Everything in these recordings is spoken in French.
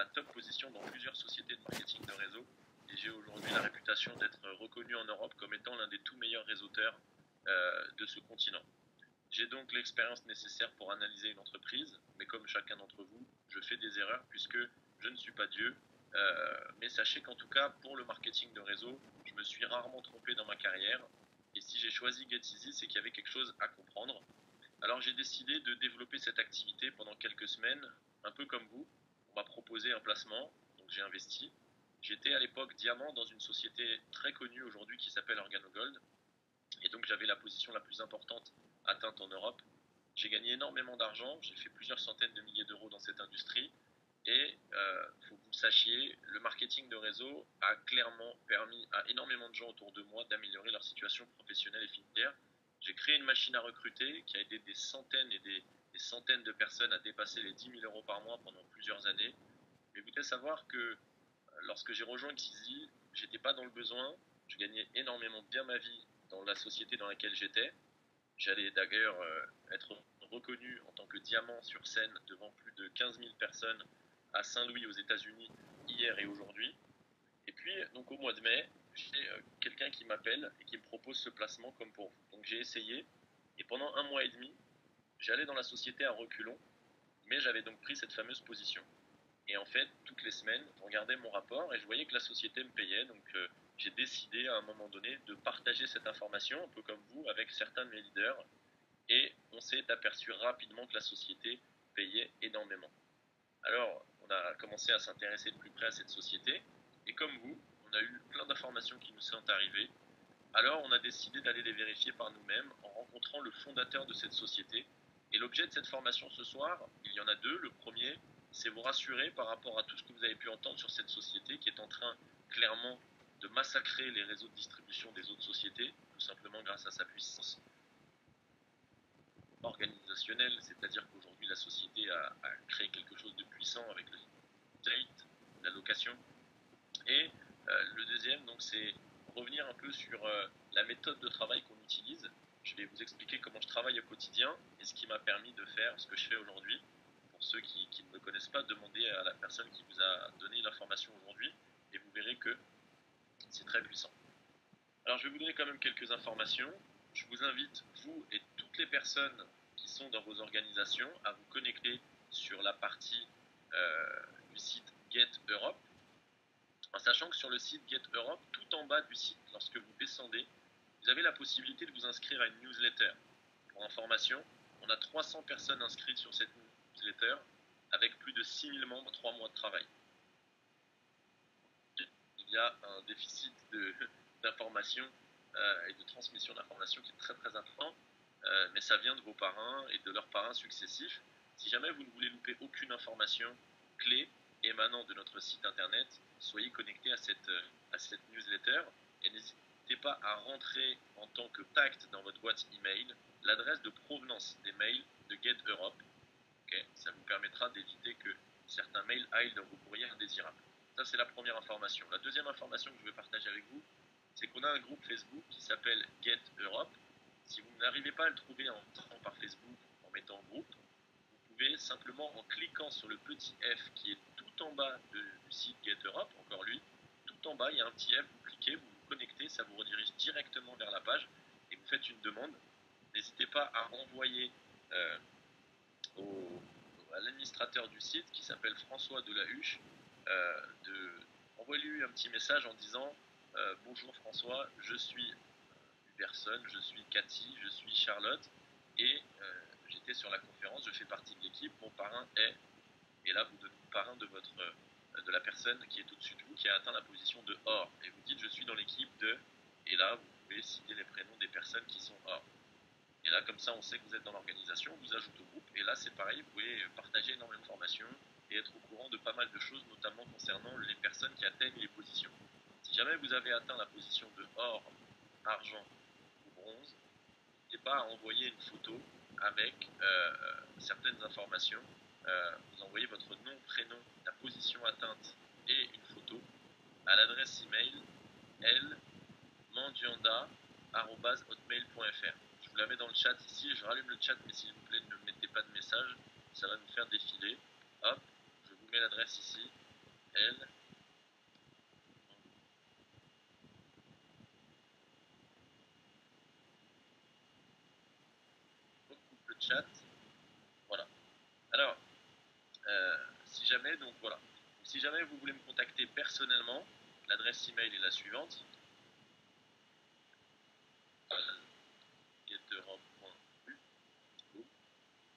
la top position dans plusieurs sociétés de marketing de réseau et j'ai aujourd'hui la réputation d'être reconnu en Europe comme étant l'un des tout meilleurs réseauteurs de ce continent. J'ai donc l'expérience nécessaire pour analyser une entreprise, mais comme chacun d'entre vous, je fais des erreurs puisque je ne suis pas Dieu. Mais sachez qu'en tout cas, pour le marketing de réseau, je me suis rarement trompé dans ma carrière. Et si j'ai choisi GetEasy, c'est qu'il y avait quelque chose à comprendre. Alors j'ai décidé de développer cette activité pendant quelques semaines, un peu comme vous. On m'a proposé un placement, donc j'ai investi. J'étais à l'époque diamant dans une société très connue aujourd'hui qui s'appelle Organogold. Et donc j'avais la position la plus importante atteinte en Europe. J'ai gagné énormément d'argent, j'ai fait plusieurs centaines de milliers d'euros dans cette industrie. Et il faut que vous le sachiez, le marketing de réseau a clairement permis à énormément de gens autour de moi d'améliorer leur situation professionnelle et financière. J'ai créé une machine à recruter qui a aidé des centaines et des centaines de personnes à dépasser les 10 000 euros par mois pendant plusieurs années. Mais vous devez savoir que lorsque j'ai rejoint Kizy, j'étais pas dans le besoin, je gagnais énormément bien ma vie dans la société dans laquelle j'étais. J'allais d'ailleurs être reconnu en tant que diamant sur scène devant plus de 15 000 personnes à Saint-Louis aux États-Unis hier et aujourd'hui. Et puis, donc au mois de mai, j'ai quelqu'un qui m'appelle et qui me propose ce placement comme pour vous. Donc j'ai essayé et pendant un mois et demi, j'allais dans la société à reculons, mais j'avais donc pris cette fameuse position. Et en fait, toutes les semaines, je regardais mon rapport et je voyais que la société me payait. Donc j'ai décidé à un moment donné de partager cette information, un peu comme vous, avec certains de mes leaders. Et on s'est aperçu rapidement que la société payait énormément. Alors, on a commencé à s'intéresser de plus près à cette société. Et comme vous, on a eu plein d'informations qui nous sont arrivées. Alors, on a décidé d'aller les vérifier par nous-mêmes en rencontrant le fondateur de cette société. Et l'objet de cette formation ce soir, il y en a deux. Le premier, c'est vous rassurer par rapport à tout ce que vous avez pu entendre sur cette société qui est en train clairement de massacrer les réseaux de distribution des autres sociétés, tout simplement grâce à sa puissance organisationnelle, c'est-à-dire qu'aujourd'hui la société a créé quelque chose de puissant avec le state, la location. Et le deuxième, donc, c'est revenir un peu sur la méthode de travail qu'on utilise. Je vais vous expliquer comment je travaille au quotidien et ce qui m'a permis de faire ce que je fais aujourd'hui. Pour ceux qui ne me connaissent pas, demandez à la personne qui vous a donné l'information aujourd'hui et vous verrez que c'est très puissant. Alors je vais vous donner quand même quelques informations. Je vous invite, vous et toutes les personnes qui sont dans vos organisations, à vous connecter sur la partie du site Get Europe, en sachant que sur le site Get Europe, tout en bas du site, lorsque vous descendez, vous avez la possibilité de vous inscrire à une newsletter. Pour information, on a 300 personnes inscrites sur cette newsletter, avec plus de 6000 membres, 3 mois de travail. Il y a un déficit d'information et de transmission d'informations qui est très très important, mais ça vient de vos parrains et de leurs parrains successifs. Si jamais vous ne voulez louper aucune information clé émanant de notre site internet, soyez connectés à cette newsletter et n'hésitez pas à rentrer en tant que contact dans votre boîte email l'adresse de provenance des mails de Get Europe. Okay, ça vous permettra d'éviter que certains mails aillent dans vos courriers indésirables. Ça, c'est la première information. La deuxième information que je vais partager avec vous, c'est qu'on a un groupe Facebook qui s'appelle Get Europe. Si vous n'arrivez pas à le trouver en entrant par Facebook en mettant groupe, vous pouvez simplement en cliquant sur le petit F qui est tout en bas du site Get Europe, encore lui, tout en bas il y a un petit F, vous cliquez, vous vous connectez, ça vous redirige directement vers la page et vous faites une demande. N'hésitez pas à envoyer à l'administrateur du site qui s'appelle François Delahuche, envoyez-lui un petit message en disant bonjour François, je suis une personne, je suis Cathy, je suis Charlotte et j'étais sur la conférence, je fais partie de l'équipe, mon parrain est, et là vous donnez le parrain de la personne qui est au-dessus de vous, qui a atteint la position de or, et vous dites je suis dans l'équipe de, et là vous pouvez citer les prénoms des personnes qui sont or. Et là, comme ça, on sait que vous êtes dans l'organisation, on vous ajoute au groupe. Et là, c'est pareil, vous pouvez partager énormément d'informations et être au courant de pas mal de choses, notamment concernant les personnes qui atteignent les positions. Si jamais vous avez atteint la position de or, argent ou bronze, n'hésitez pas à envoyer une photo avec certaines informations. Vous envoyez votre nom, prénom, la position atteinte et une photo à l'adresse email lmandianda@hotmail.fr. Je vous la mets dans le chat ici, je rallume le chat, mais s'il vous plaît ne mettez pas de message, ça va nous faire défiler. Hop, je vous mets l'adresse ici, elle. On coupe le chat. Voilà. Alors, si jamais, donc voilà. Si jamais vous voulez me contacter personnellement, l'adresse email est la suivante. Geteurope.eu.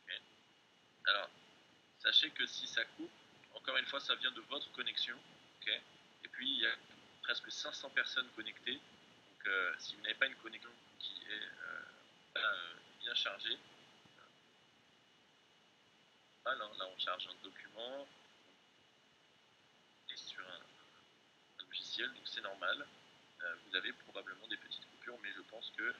Okay. Alors, sachez que si ça coupe, encore une fois, ça vient de votre connexion. Okay. Et puis, il y a presque 500 personnes connectées. Donc, si vous n'avez pas une connexion qui est bien chargée, là, on charge un document, on est sur un logiciel, donc c'est normal. Vous avez probablement des petites coupures, mais je pense que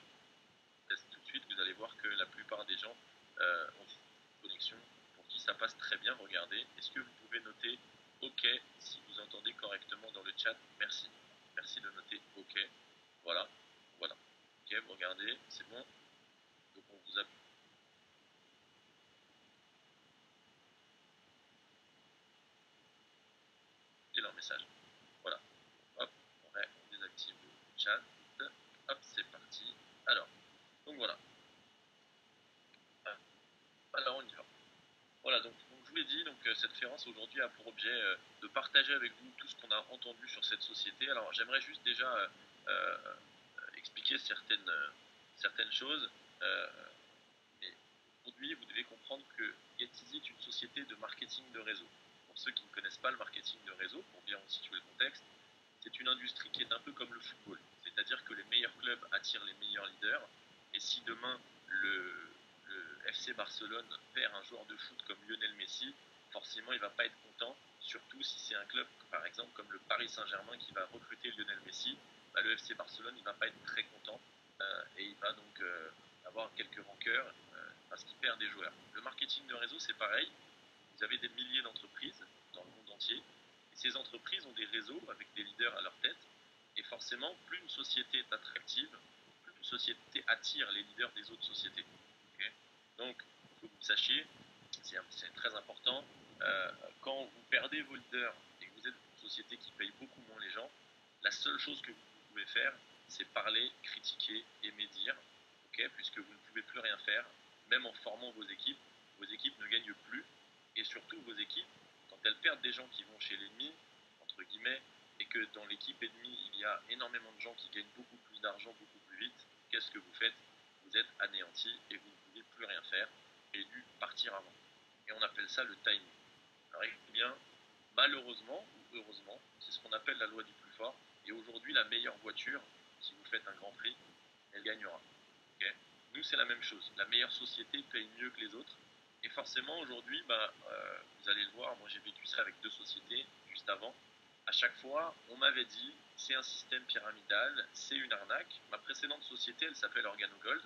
tout de suite, vous allez voir que la plupart des gens ont une connexion pour qui ça passe très bien. Regardez, est-ce que vous pouvez noter OK si vous entendez correctement dans le chat? Merci. Merci de noter OK. Voilà. Voilà. OK, vous regardez, c'est bon. Donc on vous a leur message. Voilà. Hop, on désactive le chat. Hop, c'est parti. Alors, donc voilà. Alors on y va. Voilà, donc je vous l'ai dit, donc cette conférence aujourd'hui a pour objet de partager avec vous tout ce qu'on a entendu sur cette société. Alors j'aimerais juste déjà euh, expliquer certaines choses. Euh, mais aujourd'hui, vous devez comprendre que GetEasy est une société de marketing de réseau. Pour ceux qui ne connaissent pas le marketing de réseau, pour bien situer le contexte, c'est une industrie qui est un peu comme le football. C'est-à-dire que les meilleurs clubs attirent les meilleurs leaders. Et si demain le FC Barcelone perd un joueur de foot comme Lionel Messi, forcément il ne va pas être content, surtout si c'est un club par exemple comme le Paris Saint-Germain qui va recruter Lionel Messi, le FC Barcelone il ne va pas être très content et il va donc avoir quelques rancœurs parce qu'il perd des joueurs. Le marketing de réseau c'est pareil, vous avez des milliers d'entreprises dans le monde entier et ces entreprises ont des réseaux avec des leaders à leur tête et forcément plus une société est attractive, plus une société attire les leaders des autres sociétés. Okay. Donc, il faut que vous sachiez, c'est très important, quand vous perdez vos leaders et que vous êtes une société qui paye beaucoup moins les gens, la seule chose que vous pouvez faire, c'est parler, critiquer et médire, okay, puisque vous ne pouvez plus rien faire, même en formant vos équipes ne gagnent plus, et surtout vos équipes, quand elles perdent des gens qui vont chez l'ennemi, entre guillemets, et que dans l'équipe ennemie, il y a énormément de gens qui gagnent beaucoup plus d'argent, beaucoup plus vite, qu'est-ce que vous faites? Vous êtes anéanti et vous ne pouvez plus rien faire et dû partir avant. Et on appelle ça le timing. Alors écoutez bien, malheureusement ou heureusement, c'est ce qu'on appelle la loi du plus fort. Et aujourd'hui, la meilleure voiture, si vous faites un grand prix, elle gagnera. Okay. Nous, c'est la même chose. La meilleure société paye mieux que les autres. Et forcément, aujourd'hui, vous allez le voir, moi j'ai vécu ça avec deux sociétés juste avant. À chaque fois, on m'avait dit, c'est un système pyramidal, c'est une arnaque. Ma précédente société, elle s'appelle OrganoGold.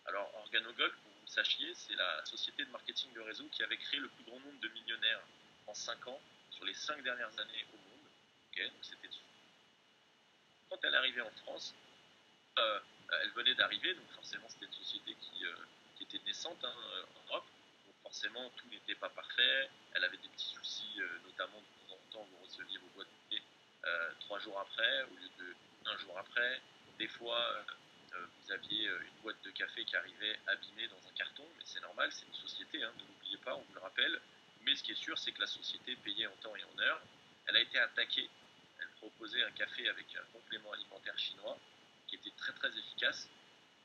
Alors, OrganoGold, pour que vous le sachiez, c'est la société de marketing de réseau qui avait créé le plus grand nombre de millionnaires en 5 ans, sur les 5 dernières années au monde. Okay, donc c'était... Quand elle est arrivée en France, elle venait d'arriver, donc forcément c'était une société qui était naissante en Europe, donc forcément tout n'était pas parfait, elle avait des petits soucis, notamment de temps en temps vous receviez vos boîtes de thé 3 jours après au lieu de 1 jour après, des fois vous aviez une boîte de café qui arrivait abîmée dans un carton, mais c'est normal, c'est une société, hein, ne l'oubliez pas, on vous le rappelle, mais ce qui est sûr c'est que la société payait en temps et en heure, elle a été attaquée, elle proposait un café avec un complément alimentaire chinois, qui était très très efficace.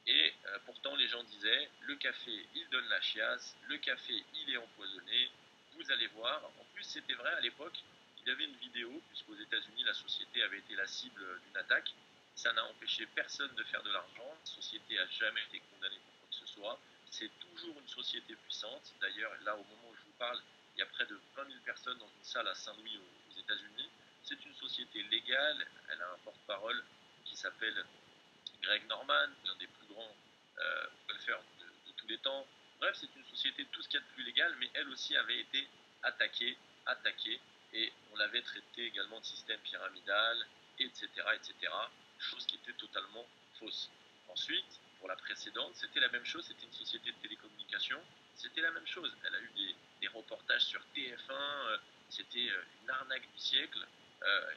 Et pourtant, les gens disaient, le café, il donne la chiasse, le café, il est empoisonné, vous allez voir. En plus, c'était vrai à l'époque, il y avait une vidéo, puisqu'aux États-Unis, la société avait été la cible d'une attaque. Ça n'a empêché personne de faire de l'argent. La société n'a jamais été condamnée pour quoi que ce soit. C'est toujours une société puissante. D'ailleurs, là, au moment où je vous parle, il y a près de 20 000 personnes dans une salle à Saint-Louis aux États-Unis. C'est une société légale. Elle a un porte-parole qui s'appelle Greg Norman, l'un des plus grands golfeurs de tous les temps. Bref, c'est une société tout ce qu'il y a de plus légal, mais elle aussi avait été attaquée, et on l'avait traité également de système pyramidal, etc., etc., chose qui était totalement fausse. Ensuite, pour la précédente, c'était la même chose, c'était une société de télécommunications, c'était la même chose. Elle a eu des reportages sur TF1, c'était une arnaque du siècle,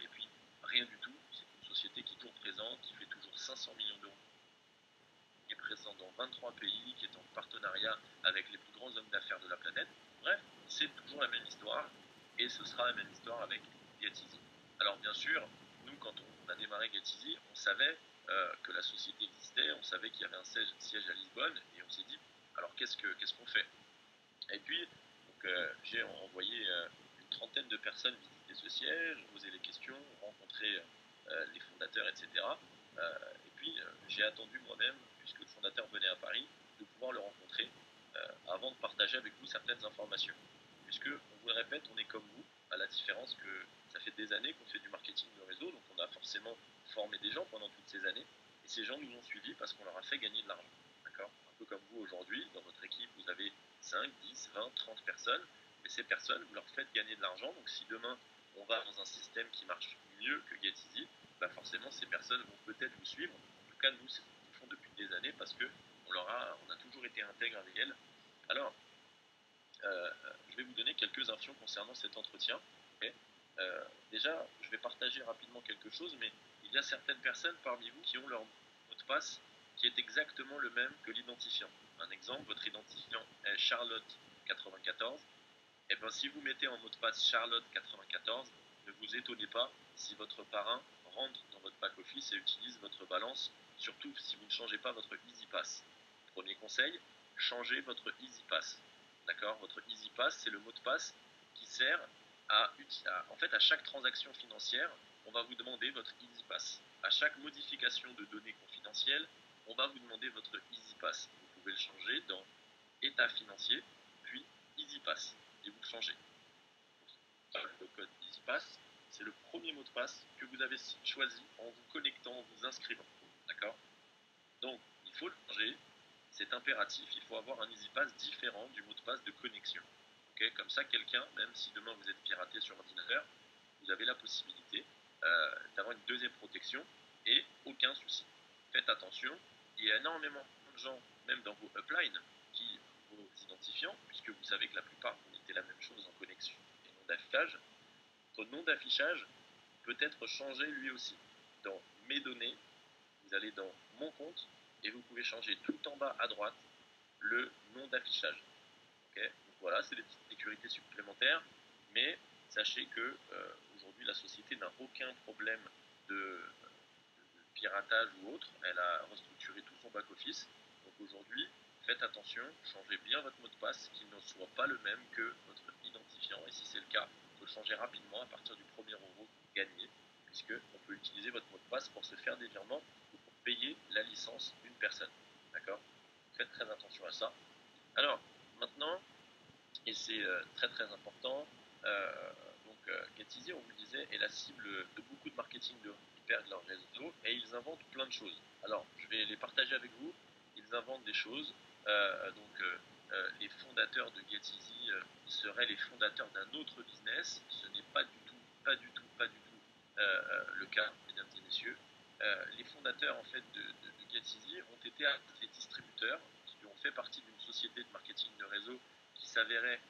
et puis rien du tout. C'est une société qui est toujours présente, qui fait toujours 500 millions d'euros, qui est présente dans 23 pays, qui est en partenariat avec les plus grands hommes d'affaires de la planète. Bref, c'est toujours la même histoire, et ce sera la même histoire avec GetEasy. Alors bien sûr, nous, quand on a démarré GetEasy, on savait que la société existait, on savait qu'il y avait un siège à Lisbonne, et on s'est dit, alors qu'est-ce qu'on fait? Et puis, j'ai envoyé une trentaine de personnes visiter ce siège, poser les questions, rencontrer les fondateurs, etc. Et puis, j'ai attendu moi-même, puisque le fondateur venait à Paris, de pouvoir le rencontrer avant de partager avec vous certaines informations. Puisque, on vous le répète, on est comme vous, à la différence que ça fait des années qu'on fait du marketing de réseau, donc on a forcément formé des gens pendant toutes ces années, et ces gens nous ont suivis parce qu'on leur a fait gagner de l'argent. D'accord? Un peu comme vous aujourd'hui, dans votre équipe, vous avez 5, 10, 20, 30 personnes, et ces personnes, vous leur faites gagner de l'argent, donc si demain on va dans un système qui marche mieux que GetEasy, bah forcément ces personnes vont peut-être vous suivre. En tout cas, nous, c'est ce qu'ils font depuis des années parce que on a toujours été intègre avec elles. Alors, je vais vous donner quelques infos concernant cet entretien. Okay. Déjà, je vais partager rapidement quelque chose, mais il y a certaines personnes parmi vous qui ont leur mot de passe qui est exactement le même que l'identifiant. Un exemple, votre identifiant est Charlotte94. Et bien, si vous mettez en mot de passe Charlotte94, ne vous étonnez pas si votre parrain rentre dans votre back-office et utilise votre balance, surtout si vous ne changez pas votre EasyPass. Premier conseil, changez votre EasyPass. D'accord? Votre EasyPass, c'est le mot de passe qui sert en fait, à chaque transaction financière, on va vous demander votre EasyPass. À chaque modification de données confidentielles, on va vous demander votre EasyPass. Vous pouvez le changer dans État financier, puis EasyPass, et vous le changez. Le code EasyPass, c'est le premier mot de passe que vous avez choisi en vous connectant, en vous inscrivant. D'accord? Donc, il faut le changer. C'est impératif, il faut avoir un EasyPass différent du mot de passe de connexion. Okay? Comme ça, quelqu'un, même si demain vous êtes piraté sur ordinateur, vous avez la possibilité d'avoir une deuxième protection et aucun souci. Faites attention, il y a énormément de gens, même dans vos uplines, qui vos identifiants, puisque vous savez que la plupart vous mettez la même chose en connexion et nom d'affichage, votre nom d'affichage peut être changé lui aussi. Dans mes données, vous allez dans mon compte et vous pouvez changer tout en bas à droite le nom d'affichage. Okay? Donc voilà, c'est des petites sécurités supplémentaires, mais sachez que aujourd'hui la société n'a aucun problème de piratage ou autre. Elle a restructuré tout son back-office. Donc aujourd'hui, faites attention, changez bien votre mot de passe, qu'il ne soit pas le même que votre identifiant. Et si c'est le cas, il faut le changer rapidement à partir du premier euro que vous gagnez, puisqu'on peut utiliser votre mot de passe pour se faire des virements ou pour payer la licence d'une personne. D'accord? Faites très attention à ça. Alors, maintenant, et c'est très très important, GetEasy, on vous le disait, est la cible de beaucoup de marketing qui perdent leur réseau et ils inventent plein de choses. Alors, je vais les partager avec vous. Ils inventent des choses. Les fondateurs de GetEasy seraient les fondateurs d'un autre business. Ce n'est pas du tout, pas du tout, pas du tout le cas, mesdames et messieurs. Les fondateurs en fait de GetEasy ont été des distributeurs qui ont fait partie d'une société de marketing de réseau qui s'avérait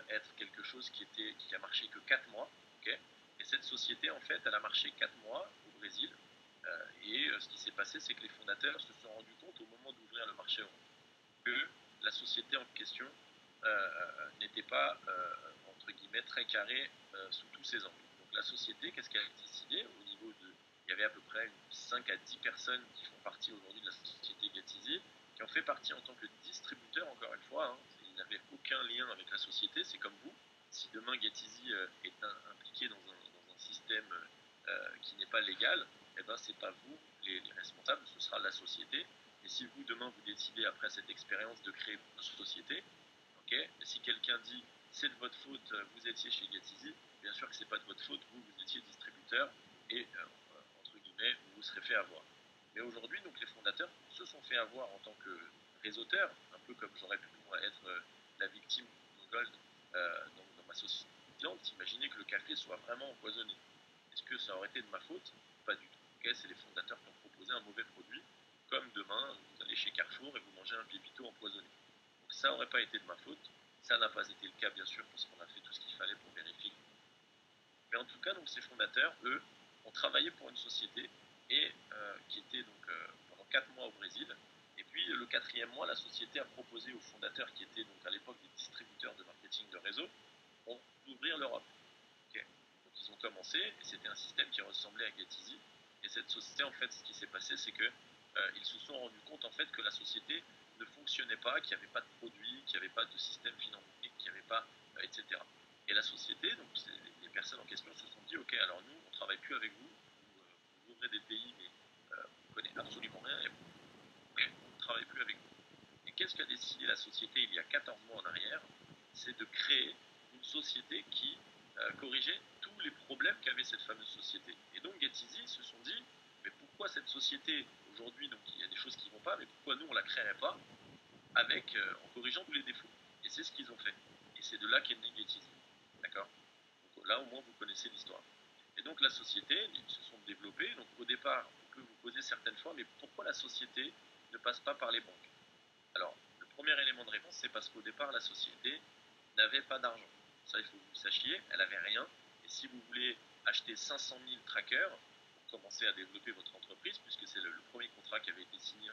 être quelque chose qui a marché que 4 mois. Okay, et cette société, en fait, elle a marché 4 mois au Brésil. Ce qui s'est passé, c'est que les fondateurs se sont rendus compte au moment d'ouvrir le marché euro que la société en question n'était pas, entre guillemets, très carrée sous tous ses angles. Donc la société, qu'est-ce qu'elle a décidé au niveau de... Il y avait à peu près 5 à 10 personnes qui font partie aujourd'hui de la société GetEasy, qui ont fait partie en tant que distributeur, encore une fois. Hein, ils n'avaient aucun lien avec la société, c'est comme vous. Si demain GetEasy est impliqué dans un système qui n'est pas légal, eh ben, c'est pas vous les responsables, ce sera la société. Et si vous, demain, vous décidez, après cette expérience, de créer votre société, okay, et si quelqu'un dit c'est de votre faute, vous étiez chez GetEasy, bien sûr que c'est pas de votre faute, vous étiez distributeur et, entre guillemets, vous vous serez fait avoir. Mais aujourd'hui, donc, les fondateurs se sont fait avoir en tant que réseauteurs, un peu comme j'aurais pu moi être la victime de Gold dans ma société. Imaginez que le café soit vraiment empoisonné. Est-ce que ça aurait été de ma faute? Pas du tout. Okay, c'est les fondateurs qui ont proposé un mauvais produit, comme demain, vous allez chez Carrefour et vous mangez un pépito empoisonné. Donc ça n'aurait pas été de ma faute. Ça n'a pas été le cas, bien sûr, parce qu'on a fait tout ce qu'il fallait pour vérifier Mais en tout cas, donc, ces fondateurs, eux, ont travaillé pour une société et qui était donc pendant 4 mois au Brésil. Et puis le 4e mois, la société a proposé aux fondateurs, qui étaient donc à l'époque des distributeurs de marketing de réseau, d'ouvrir l'Europe. Okay. Donc ils ont commencé, et c'était un système qui ressemblait à GetEasy. Et cette société, en fait, ce qui s'est passé, c'est que ils se sont rendus compte en fait que la société ne fonctionnait pas, qu'il n'y avait pas de produit, qu'il n'y avait pas de système financier, qu'il n'y avait pas, etc. Et la société, donc les personnes en question se sont dit, ok, alors nous, on ne travaille plus avec vous, vous ouvrez des pays, mais on ne connaît absolument rien, et on ne travaille plus avec vous. Et qu'est-ce qu'a décidé la société il y a 14 mois en arrière? C'est de créer une société qui corrigeait tous les problèmes qu'avait cette fameuse société. Et donc GetEasy se sont dit, mais pourquoi cette société, aujourd'hui, donc il y a des choses qui ne vont pas, mais pourquoi nous on ne la créerait pas en corrigeant tous les défauts? Et c'est ce qu'ils ont fait. Et c'est de là qu'est né GetEasy. D'accord? Donc là au moins vous connaissez l'histoire. Et donc la société, ils se sont développés. Donc au départ, on peut vous poser certaines fois, mais pourquoi la société ne passe pas par les banques? Alors, le premier élément de réponse, c'est parce qu'au départ, la société n'avait pas d'argent. Ça, il faut que vous sachiez, elle n'avait rien. Et si vous voulez acheter 500 000 trackers pour commencer à développer votre entreprise, puisque c'est le premier contrat qui avait été signé,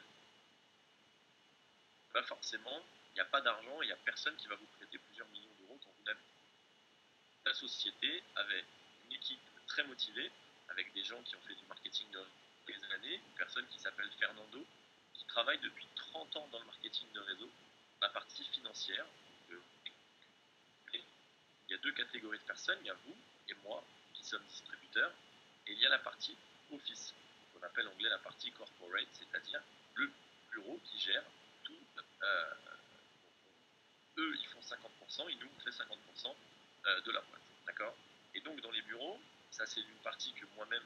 pas forcément, il n'y a pas d'argent et il n'y a personne qui va vous prêter plusieurs millions d'euros quand vous n'avez pas. La société avait une équipe très motivée, avec des gens qui ont fait du marketing depuis des années, une personne qui s'appelle Fernando, qui travaille depuis 30 ans dans le marketing de réseau, la partie financière. Il y a 2 catégories de personnes, il y a vous et moi qui sommes distributeurs, et il y a la partie office, qu'on appelle en anglais la partie corporate, c'est-à-dire le bureau qui gère tout. Euh, eux, ils font 50%, et nous, on fait 50% de la boîte. D'accord? Et donc, dans les bureaux, ça c'est une partie que moi-même,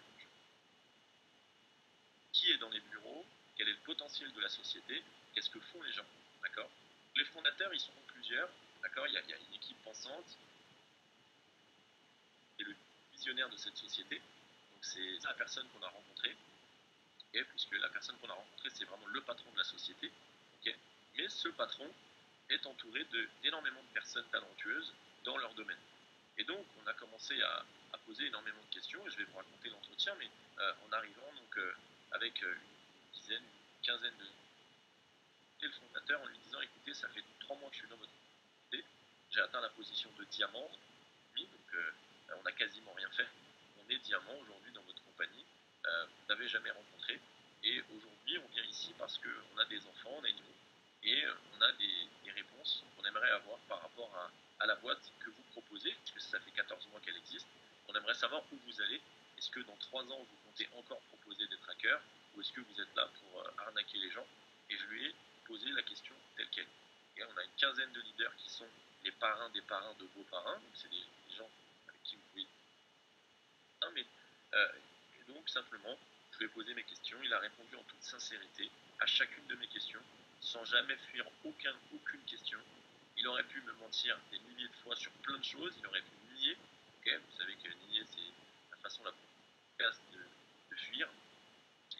qui est dans les bureaux, quel est le potentiel de la société, qu'est-ce que font les gens. D'accord? Les fondateurs, ils sont plusieurs. D'accord? Il y a une équipe pensante, et le visionnaire de cette société. Donc c'est la personne qu'on a rencontrée, okay, puisque la personne qu'on a rencontrée, c'est vraiment le patron de la société. Okay. Mais ce patron est entouré d'énormément de personnes talentueuses dans leur domaine. Et donc, on a commencé à poser énormément de questions, et je vais vous raconter l'entretien, mais en arrivant donc, avec une dizaine, une quinzaine de le fondateur en lui disant, écoutez, ça fait 3 mois que je suis dans votre société, j'ai atteint la position de diamant, donc on n'a quasiment rien fait. On est diamant aujourd'hui dans votre compagnie, vous n'avez jamais rencontré, et aujourd'hui on vient ici parce qu'on a des enfants, on a une vie, et on a des réponses qu'on aimerait avoir par rapport à la boîte que vous proposez, puisque ça fait 14 mois qu'elle existe. On aimerait savoir où vous allez. Est-ce que dans 3 ans vous comptez encore proposer des trackers, ou est-ce que vous êtes là pour arnaquer les gens? Et je lui ai posé la question telle qu'elle. Et on a une quinzaine de leaders qui sont les parrains des parrains de vos parrains, donc c'est des gens avec qui vous pouvez. Mais, et donc simplement, je lui ai posé mes questions, il a répondu en toute sincérité à chacune de mes questions, sans jamais fuir aucune question. Il aurait pu me mentir des milliers de fois sur plein de choses, il aurait pu nier, okay, vous savez que nier c'est la façon la plus efficace de fuir,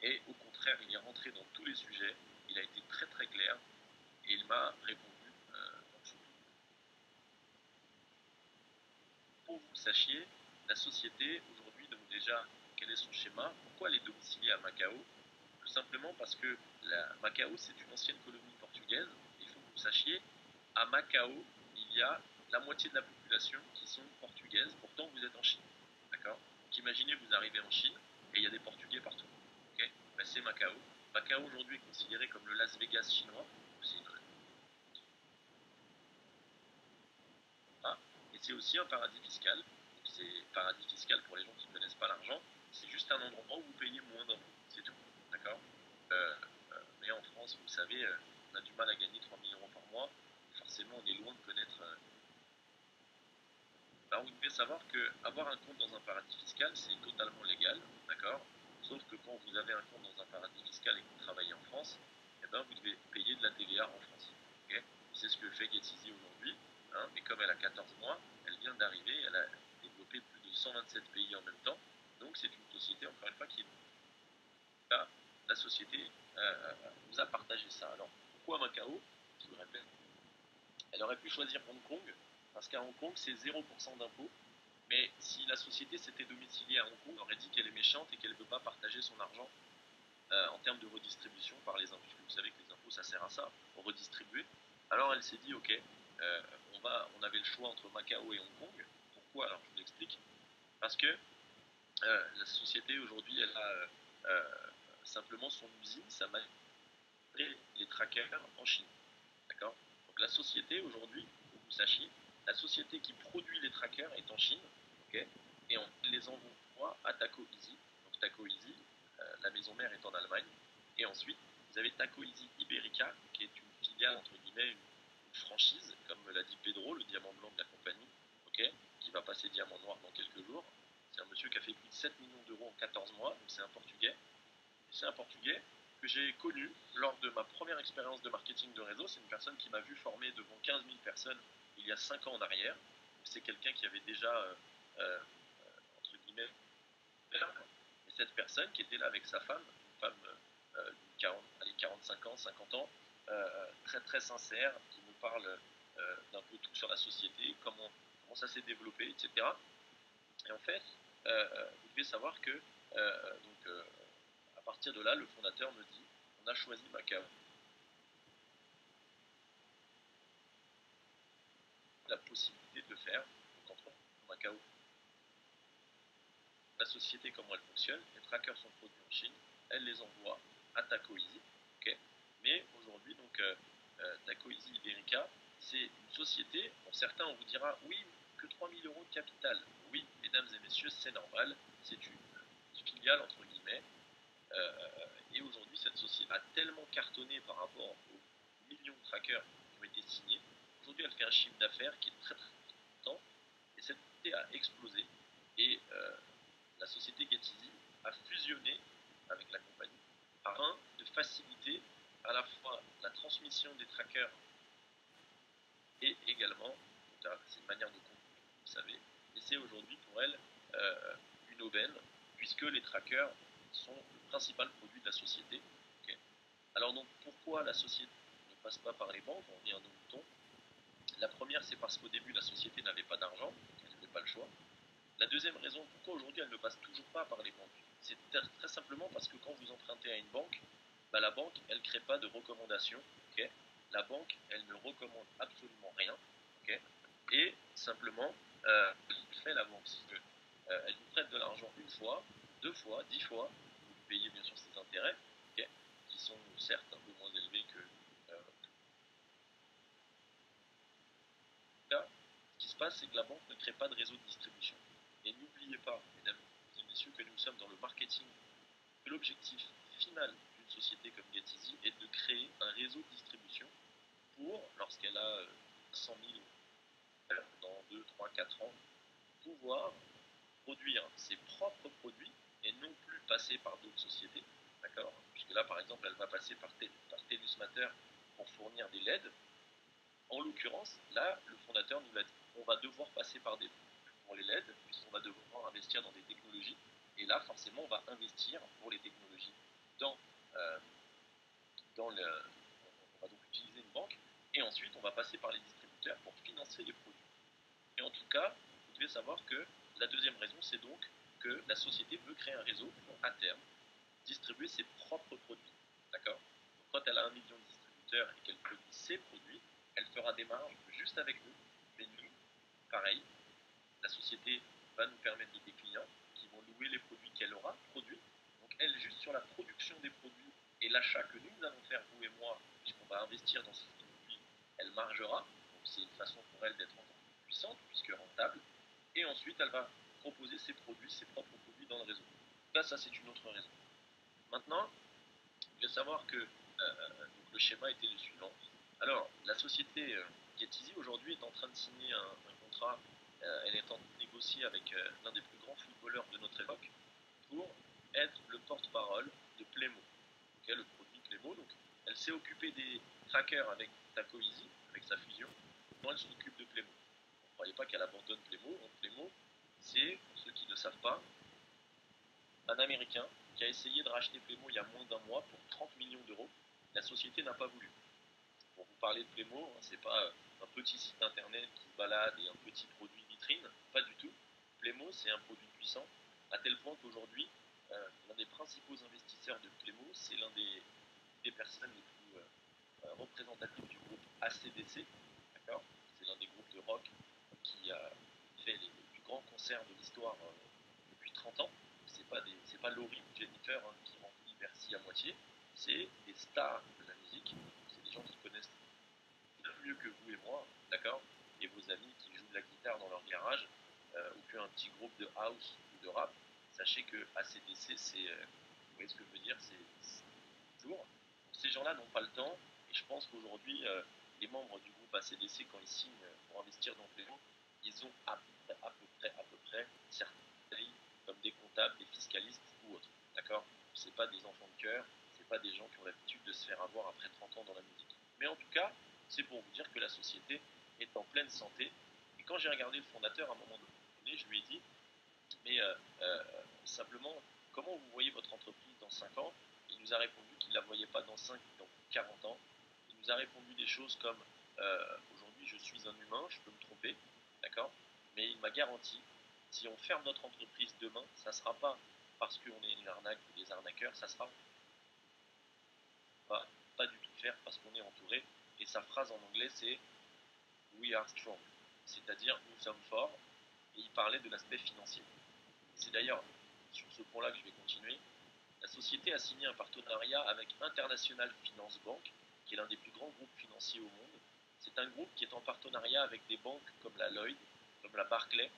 et au contraire il est rentré dans tous les sujets, il a été très très clair, et il m'a répondu dans tout. Pour que vous sachiez, la société aujourd'hui, donc déjà, quel est son schéma? Pourquoi elle est domiciliée à Macao? Tout simplement parce que Macao, c'est une ancienne colonie portugaise. Il faut que vous sachiez, à Macao, il y a la moitié de la population qui sont portugaises. Pourtant, vous êtes en Chine. D'accord? Donc imaginez, vous arrivez en Chine et il y a des Portugais partout. Okay, ben, c'est Macao. Macao aujourd'hui est considéré comme le Las Vegas chinois. Et c'est aussi un paradis fiscal. Donc c'est paradis fiscal pour les gens qui ne connaissent pas l'argent. C'est juste un endroit où vous payez moins d'impôts. C'est tout. D'accord? Mais en France, vous savez, on a du mal à gagner 3 000 euros par mois. Forcément, on est loin de connaître. Alors, vous devez savoir qu'avoir un compte dans un paradis fiscal, c'est totalement légal. D'accord? Sauf que quand vous avez un compte dans un paradis fiscal et que vous travaillez en France, eh ben, vous devez payer de la TVA en France. Okay, c'est ce que fait GetEasy aujourd'hui. Hein, mais comme elle a 14 mois, elle vient d'arriver, elle a développé plus de 127 pays en même temps. Donc c'est une société, encore une fois, qui est là. La société nous a partagé ça. Alors pourquoi Macao? Je vous le répète, elle aurait pu choisir Hong Kong, parce qu'à Hong Kong, c'est 0% d'impôt. Mais si la société s'était domiciliée à Hong Kong, on aurait dit qu'elle est méchante et qu'elle ne veut pas partager son argent en termes de redistribution par les impôts. Puisque vous savez que les impôts, ça sert à ça, pour redistribuer. Alors elle s'est dit, ok, on avait le choix entre Macao et Hong Kong. Pourquoi? Alors je vous l'explique. Parce que la société aujourd'hui, elle a simplement son usine, sa machine, les trackers en Chine. D'accord. Donc la société aujourd'hui, pour que vous sachiez, la société qui produit les trackers est en Chine, ok, et on les envoie à Taco Easy. Donc Taco Easy, la maison mère est en Allemagne, et ensuite vous avez Taco Easy Iberica, qui est une filiale entre guillemets, une franchise, comme l'a dit Pedro, le diamant blanc de la compagnie, ok, qui va passer diamant noir dans quelques jours. C'est un monsieur qui a fait plus de 7 millions d'euros en 14 mois, donc c'est un Portugais. C'est un Portugais que j'ai connu lors de ma première expérience de marketing de réseau. C'est une personne qui m'a vu former devant 15 000 personnes il y a 5 ans en arrière. C'est quelqu'un qui avait déjà, entre guillemets, et cette personne qui était là avec sa femme, une femme d'une 45 ans, 50 ans, très très sincère, qui me parle d'un peu tout sur la société, comment ça s'est développé, etc. Et en fait, vous devez savoir que à partir de là, le fondateur me dit, on a choisi Macao. La possibilité de le faire, donc entre Macao, la société, comment elle fonctionne, les trackers sont produits en Chine, elle les envoie à Taco Easy, okay. Mais aujourd'hui, donc, Taco Easy Iberica, c'est une société, bon, certains on vous dira, oui, que 3 000 euros de capital. Oui, mesdames et messieurs, c'est normal, c'est une filiale, entre guillemets, et aujourd'hui, cette société a tellement cartonné par rapport aux millions de trackers qui ont été signés. Aujourd'hui, elle fait un chiffre d'affaires qui est très très important, et cette société a explosé, et la société GetEasy a fusionné avec la compagnie afin de faciliter à la fois la transmission des trackers et également, c'est une manière de conclure, vous savez, et c'est aujourd'hui pour elle une aubaine, puisque les trackers sont le principal produit de la société. Okay. Alors donc pourquoi la société ne passe pas par les banques? On revient à nos moutons. La première, c'est parce qu'au début la société n'avait pas d'argent, elle n'avait pas le choix. La deuxième raison, pourquoi aujourd'hui elle ne passe toujours pas par les banques, c'est très simplement parce que quand vous empruntez à une banque, bah, la banque, elle ne crée pas de recommandations. Okay. La banque, elle ne recommande absolument rien. Okay. Et simplement, elle fait la banque. C'est que, elle vous prête de l'argent une fois, 2 fois, 10 fois, vous payez bien sûr ses intérêts, okay, qui sont certes un peu moins élevés que là. Ce qui se passe, c'est que la banque ne crée pas de réseau de distribution. Et n'oubliez pas, mesdames et messieurs, que nous sommes dans le marketing. L'objectif final d'une société comme GetEasy est de créer un réseau de distribution pour, lorsqu'elle a 100 000 dans 2, 3, 4 ans, pouvoir produire ses propres produits et non plus passer par d'autres sociétés. D'accord. Puisque là, par exemple, elle va passer par TELUS Mater pour fournir des LED. En l'occurrence, là, le fondateur nous l'a dit, on va devoir passer par des pour les LED, puisqu'on va devoir investir dans des technologies. Et là, forcément, on va investir pour les technologies dans, euh, on va donc utiliser une banque, et ensuite, on va passer par les distributeurs pour financer les produits. Et en tout cas, vous devez savoir que la deuxième raison, c'est donc que la société veut créer un réseau pour, à terme, distribuer ses propres produits. D'accord. Donc, quand elle a 1 million de distributeurs et qu'elle produit ses produits, elle fera des marges juste avec nous. Mais nous, pareil, la société va nous permettre des clients qui vont louer les produits qu'elle aura produits. Donc elle, juste sur la production des produits et l'achat que nous allons faire, vous et moi, puisqu'on va investir dans ces produits, elle margera. Donc c'est une façon pour elle d'être encore plus puissante, puisque rentable. Et ensuite, elle va proposer ses produits, ses propres produits dans le réseau. Là, ça, c'est une autre raison. Maintenant, il faut savoir que donc le schéma était le suivant. Alors, la société GetEasy aujourd'hui est en train de signer un contrat, elle est en train de négocier avec l'un des plus grands footballeurs de notre époque pour être le porte-parole de Playmo, okay, le produit Playmo. Donc, elle s'est occupée des trackers avec Taco Easy, avec sa fusion. Maintenant, elle s'occupe de Playmo. Ne croyez pas qu'elle abandonne Playmo. Donc, Playmo, c'est, pour ceux qui ne savent pas, un Américain qui a essayé de racheter Playmo il y a moins d'un mois pour 30 millions d'euros. La société n'a pas voulu. Pour vous parler de Playmo, hein, c'est pas un petit site internet qui se balade et un petit produit vitrine, pas du tout. Plémo, c'est un produit puissant, à tel point qu'aujourd'hui, l'un des principaux investisseurs de Plémo, c'est l'un des personnes les plus représentatives du groupe ACDC, d'accord. C'est l'un des groupes de rock qui a fait les plus grands concerts de l'histoire depuis 30 ans. C'est pas Laurie ou Jennifer qui remplit Bercy à moitié, c'est des stars de la musique, c'est des gens qui connaissent bien mieux que vous et moi, d'accord, et vos amis qui jouent de la guitare dans leur garage, ou qu'un petit groupe de house ou de rap. Sachez que ACDC, c'est, vous voyez ce que je veux dire, c'est lourd. Ces gens-là n'ont pas le temps, et je pense qu'aujourd'hui, les membres du groupe ACDC, quand ils signent pour investir dans Plémo, ils ont à peu près certains comme des comptables, des fiscalistes ou autres, d'accord. C'est pas des enfants de cœur, c'est pas des gens qui ont l'habitude de se faire avoir après 30 ans dans la musique. Mais en tout cas, c'est pour vous dire que la société est en pleine santé. Et quand j'ai regardé le fondateur, à un moment donné, je lui ai dit, mais simplement, comment vous voyez votre entreprise dans 5 ans? Il nous a répondu qu'il ne la voyait pas dans 5 ou dans 40 ans. Il nous a répondu des choses comme, aujourd'hui, je suis un humain, je peux me tromper, d'accord. Mais il m'a garanti, si on ferme notre entreprise demain, ça ne sera pas parce qu'on est une arnaque ou des arnaqueurs, ça sera pas du tout faire parce qu'on est entouré. Et sa phrase en anglais, c'est We are strong, c'est-à-dire nous sommes forts. Et il parlait de l'aspect financier. C'est d'ailleurs sur ce point-là que je vais continuer. La société a signé un partenariat avec International Finance Bank, qui est l'un des plus grands groupes financiers au monde. C'est un groupe qui est en partenariat avec des banques comme la Lloyd, comme la Barclays,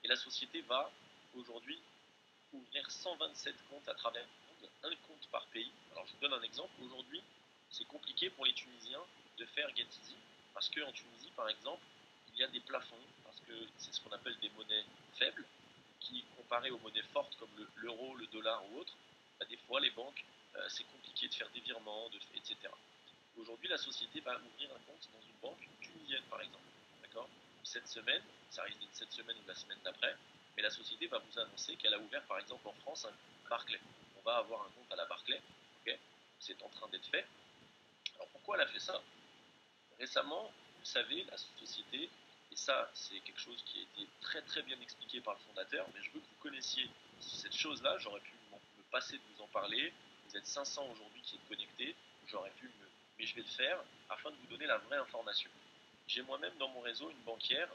et la société va aujourd'hui ouvrir 127 comptes à travers le monde, un compte par pays. Alors je vous donne un exemple. Aujourd'hui, c'est compliqué pour les Tunisiens de faire Get Easy, parce qu'en Tunisie, par exemple, il y a des plafonds, parce que c'est ce qu'on appelle des monnaies faibles, qui, comparées aux monnaies fortes comme l'euro, le dollar ou autre, bah, des fois les banques, c'est compliqué de faire des virements, etc. Aujourd'hui, la société va ouvrir un compte dans une banque tunisienne, par exemple. D'accord. Cette semaine, ça risque d'être cette semaine ou la semaine d'après, mais la société va vous annoncer qu'elle a ouvert, par exemple, en France, un Barclay. On va avoir un compte à la Barclay. Okay, c'est en train d'être fait. Alors pourquoi elle a fait ça? Récemment, vous savez, la société, et ça c'est quelque chose qui a été très très bien expliqué par le fondateur, mais je veux que vous connaissiez cette chose-là, j'aurais pu me passer de vous en parler, vous êtes 500 aujourd'hui qui êtes connectés, mais je vais le faire afin de vous donner la vraie information. J'ai moi-même dans mon réseau une banquière,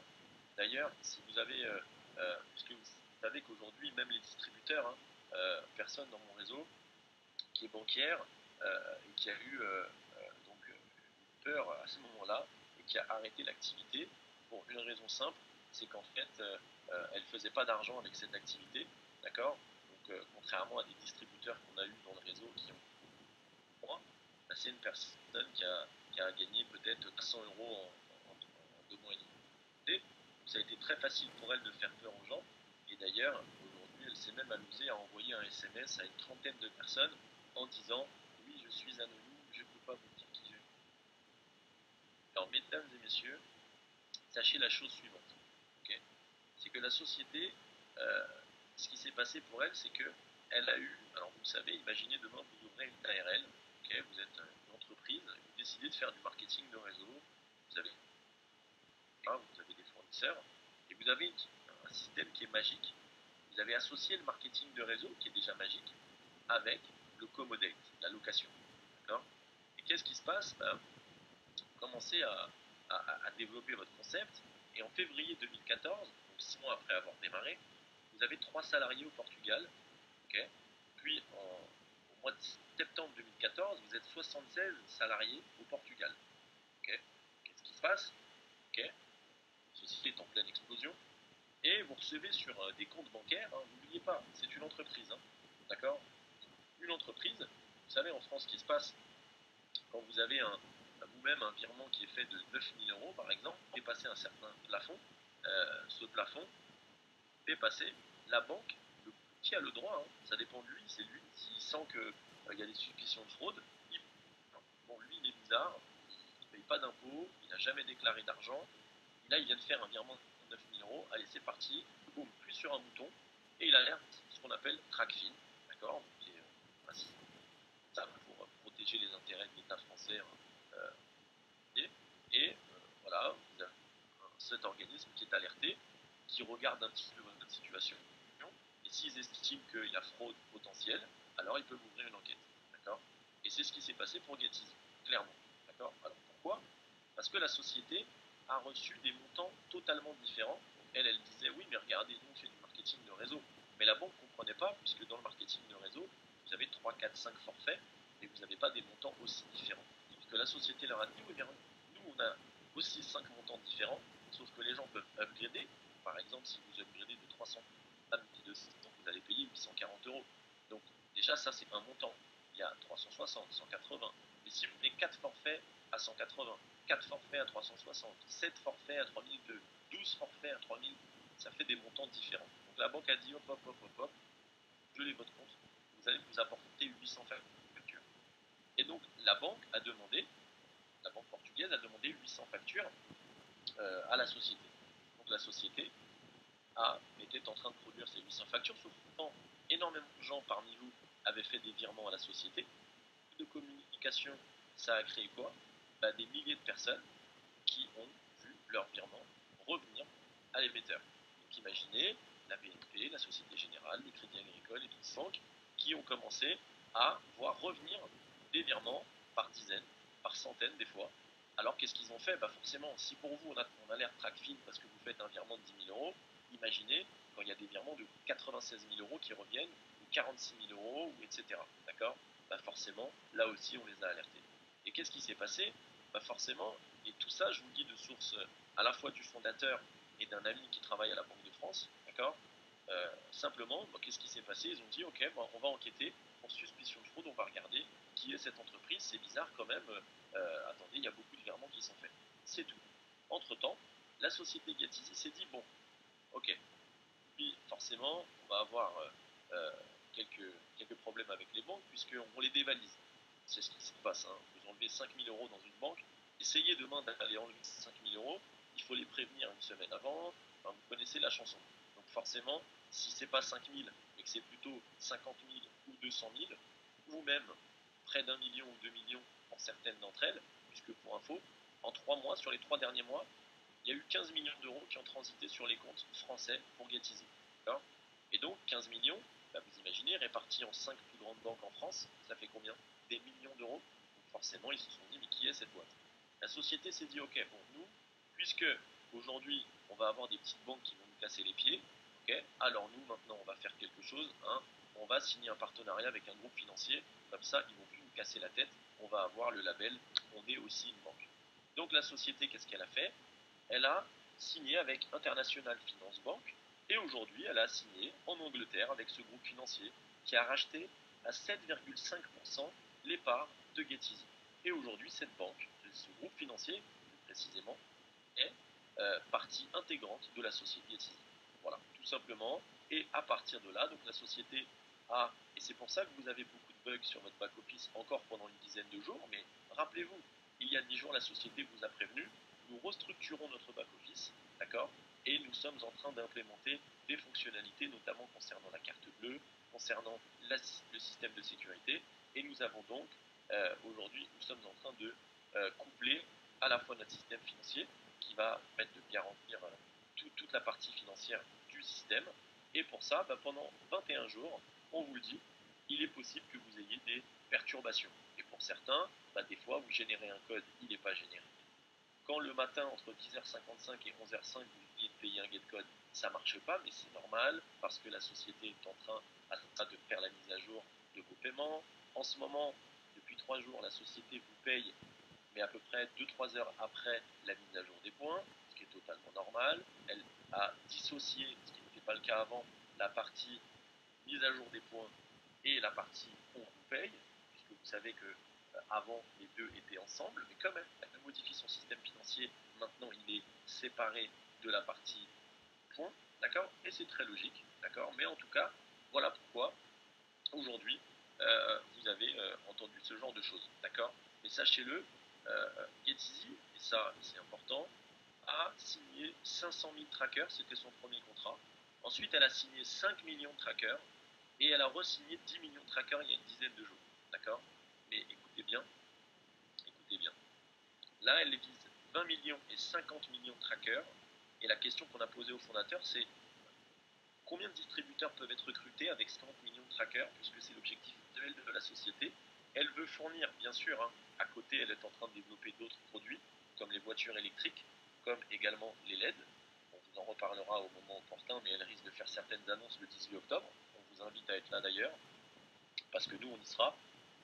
d'ailleurs, si vous avez, parce que vous savez qu'aujourd'hui, même les distributeurs, personne dans mon réseau qui est banquière et qui a eu donc peur à ce moment-là et qui a arrêté l'activité pour une raison simple, c'est qu'en fait, elle ne faisait pas d'argent avec cette activité, d'accord. Donc, contrairement à des distributeurs qu'on a eu dans le réseau qui ont bah, c'est une personne qui a gagné peut-être 100 euros en 2 mois et demi. Donc, ça a été très facile pour elle de faire peur aux gens. Et d'ailleurs, aujourd'hui, elle s'est même amusée à envoyer un SMS à une trentaine de personnes en disant oui, je suis anonyme, je ne peux pas vous dire qui je suis. Alors, mesdames et messieurs, sachez la chose suivante. Okay, c'est que la société, euh, ce qui s'est passé pour elle, c'est que elle a eu, alors vous savez, imaginez demain vous ouvrez une ARL, okay, vous êtes une entreprise, vous décidez de faire du marketing de réseau, vous avez des fournisseurs, et vous avez un système qui est magique. Vous avez associé le marketing de réseau, qui est déjà magique, avec le co-modate, la location. D'accord. Et qu'est-ce qui se passe? Vous commencez à développer votre concept, et en février 2014, donc 6 mois après avoir démarré, vous avez 3 salariés au Portugal, okay. Puis au mois de septembre 2014, vous êtes 76 salariés au Portugal. Okay. Qu'est-ce qui se passe? Okay. La société est en pleine explosion, et vous recevez sur des comptes bancaires, n'oubliez pas, c'est une entreprise, d'accord. Une entreprise, vous savez en France ce qui se passe quand vous avez vous-même un virement qui est fait de 9 000 euros par exemple, dépasser un certain plafond, ce plafond dépassé, la banque, qui a le droit, ça dépend de lui, c'est lui, s'il sent qu'il y a des suspicions de fraude, bon lui il est bizarre, il ne paye pas d'impôts, il n'a jamais déclaré d'argent, et là il vient de faire un virement de 9 000 euros, allez c'est parti, boum, plus sur un bouton, et il alerte ce qu'on appelle TRACFIN, d'accord, ça pour protéger les intérêts de l'État français, et voilà, vous avez cet organisme qui est alerté, qui regardent un petit peu votre situation, et s'ils estiment qu'il y a fraude potentielle, alors ils peuvent ouvrir une enquête. D'accord? Et c'est ce qui s'est passé pour GetEasy, clairement. D'accord? Alors pourquoi? Parce que la société a reçu des montants totalement différents. Donc elle disait oui, mais regardez, nous on fait du marketing de réseau. Mais la banque ne comprenait pas, puisque dans le marketing de réseau, vous avez 3, 4, 5 forfaits, mais vous n'avez pas des montants aussi différents. Sauf que la société leur a dit oui, mais nous on a aussi 5 montants différents, sauf que les gens peuvent upgrader. Par exemple, si vous upgradez de 300 à 1200, vous allez payer 840 euros. Donc déjà ça c'est un montant. Il y a 360, 180. Mais si vous venez 4 forfaits à 180, 4 forfaits à 360, 7 forfaits à 3002, 12 forfaits à 3000, ça fait des montants différents. Donc la banque a dit hop, hop, hop, hop, hop, gelez votre compte, vous allez nous apporter 800 factures. Et donc la banque portugaise a demandé 800 factures à la société. Donc la société était en train de produire ces 800 factures, sauf que énormément de gens parmi vous avaient fait des virements à la société. De communication, ça a créé quoi? Des milliers de personnes qui ont vu leur virement revenir à l'émetteur. Donc imaginez la BNP, la Société Générale, le Crédit Agricole et toutes les banques qui ont commencé à voir revenir des virements par dizaines, par centaines des fois. Alors qu'est-ce qu'ils ont fait? Forcément, si pour vous on a l'air track-fin parce que vous faites un virement de 10 000 euros, imaginez quand il y a des virements de 96 000 euros qui reviennent, ou 46 000 euros, etc. D'accord? Forcément, là aussi on les a alertés. Et qu'est-ce qui s'est passé? Forcément, et tout ça, je vous le dis de source à la fois du fondateur et d'un ami qui travaille à la Banque de France, d'accord? Simplement, qu'est-ce qui s'est passé? Ils ont dit, ok, on va enquêter pour suspicion de fraude, on va regarder qui est cette entreprise, c'est bizarre quand même, attendez, il y a beaucoup de virements qui sont faits. C'est tout. Entre-temps, la société GetEasy s'est dit, bon, ok, puis forcément, on va avoir quelques problèmes avec les banques puisqu'on les dévalise. C'est ce qui se passe. Hein. Vous enlevez 5 000 euros dans une banque, essayez demain d'aller enlever 5 000 euros, il faut les prévenir une semaine avant, vous connaissez la chanson. Donc forcément, si c'est pas 5 000 et que c'est plutôt 50 000 ou 200 000, ou même près d'1 million ou 2 millions pour certaines d'entre elles, puisque pour info, en 3 mois, sur les 3 derniers mois, il y a eu 15 millions d'euros qui ont transité sur les comptes français pour GetEasy. Et donc 15 millions, vous imaginez, répartis en 5 plus grandes banques en France, ça fait combien? Des millions d'euros. Donc forcément, ils se sont dit, mais qui est cette boîte? La société s'est dit, ok, bon, nous, puisque aujourd'hui, on va avoir des petites banques qui vont nous casser les pieds, ok, alors nous, maintenant, on va faire quelque chose, hein, on va signer un partenariat avec un groupe financier, comme ça, ils ne vont plus nous casser la tête, on va avoir le label, on est aussi une banque. Donc la société, qu'est-ce qu'elle a fait? Elle a signé avec International Finance Bank et aujourd'hui elle a signé en Angleterre avec ce groupe financier qui a racheté à 7,5% les parts de GetEasy. Et aujourd'hui cette banque, ce groupe financier plus précisément, est partie intégrante de la société GetEasy. Voilà, tout simplement. Et à partir de là, donc la société a, et c'est pour ça que vous avez beaucoup de bugs sur votre back-office encore pendant une dizaine de jours, mais rappelez-vous, il y a 10 jours, la société vous a prévenu, nous restructurons notre back-office, d'accord? Et nous sommes en train d'implémenter des fonctionnalités, notamment concernant la carte bleue, concernant le système de sécurité. Et nous avons donc, aujourd'hui, nous sommes en train de coupler à la fois notre système financier, qui va permettre de bien remplir toute la partie financière du système. Et pour ça, pendant 21 jours, on vous le dit, il est possible que vous ayez des perturbations. Et pour certains, des fois, vous générez un code, il n'est pas généré. Quand le matin, entre 10h55 et 11h05, vous venez de payer un get code, ça ne marche pas, mais c'est normal, parce que la société est en train de faire la mise à jour de vos paiements. En ce moment, depuis 3 jours, la société vous paye, mais à peu près 2-3 heures après la mise à jour des points, ce qui est totalement normal. Elle a dissocié, ce qui n'était pas le cas avant, la partie mise à jour des points et la partie on vous paye, puisque vous savez que avant les deux étaient ensemble, mais quand même, elle modifie son système financier, maintenant il est séparé de la partie points, d'accord? Et c'est très logique, d'accord? Mais en tout cas, voilà pourquoi aujourd'hui vous avez entendu ce genre de choses, d'accord? Mais sachez-le, GetEasy, et ça c'est important, a signé 500 000 trackers, c'était son premier contrat. Ensuite, elle a signé 5 millions de trackers et elle a re-signé 10 millions de trackers il y a une dizaine de jours. D'accord? Mais écoutez bien, écoutez bien. Là, elle vise 20 millions et 50 millions de trackers Et la question qu'on a posée aux fondateurs, c'est combien de distributeurs peuvent être recrutés avec 50 millions de trackers, puisque c'est l'objectif actuel de la société. Elle veut fournir, bien sûr, à côté, elle est en train de développer d'autres produits, comme les voitures électriques, comme également les LED. On vous en reparlera au moment opportun, mais elle risque de faire certaines annonces le 18 octobre. On vous invite à être là d'ailleurs, parce que nous, on y sera.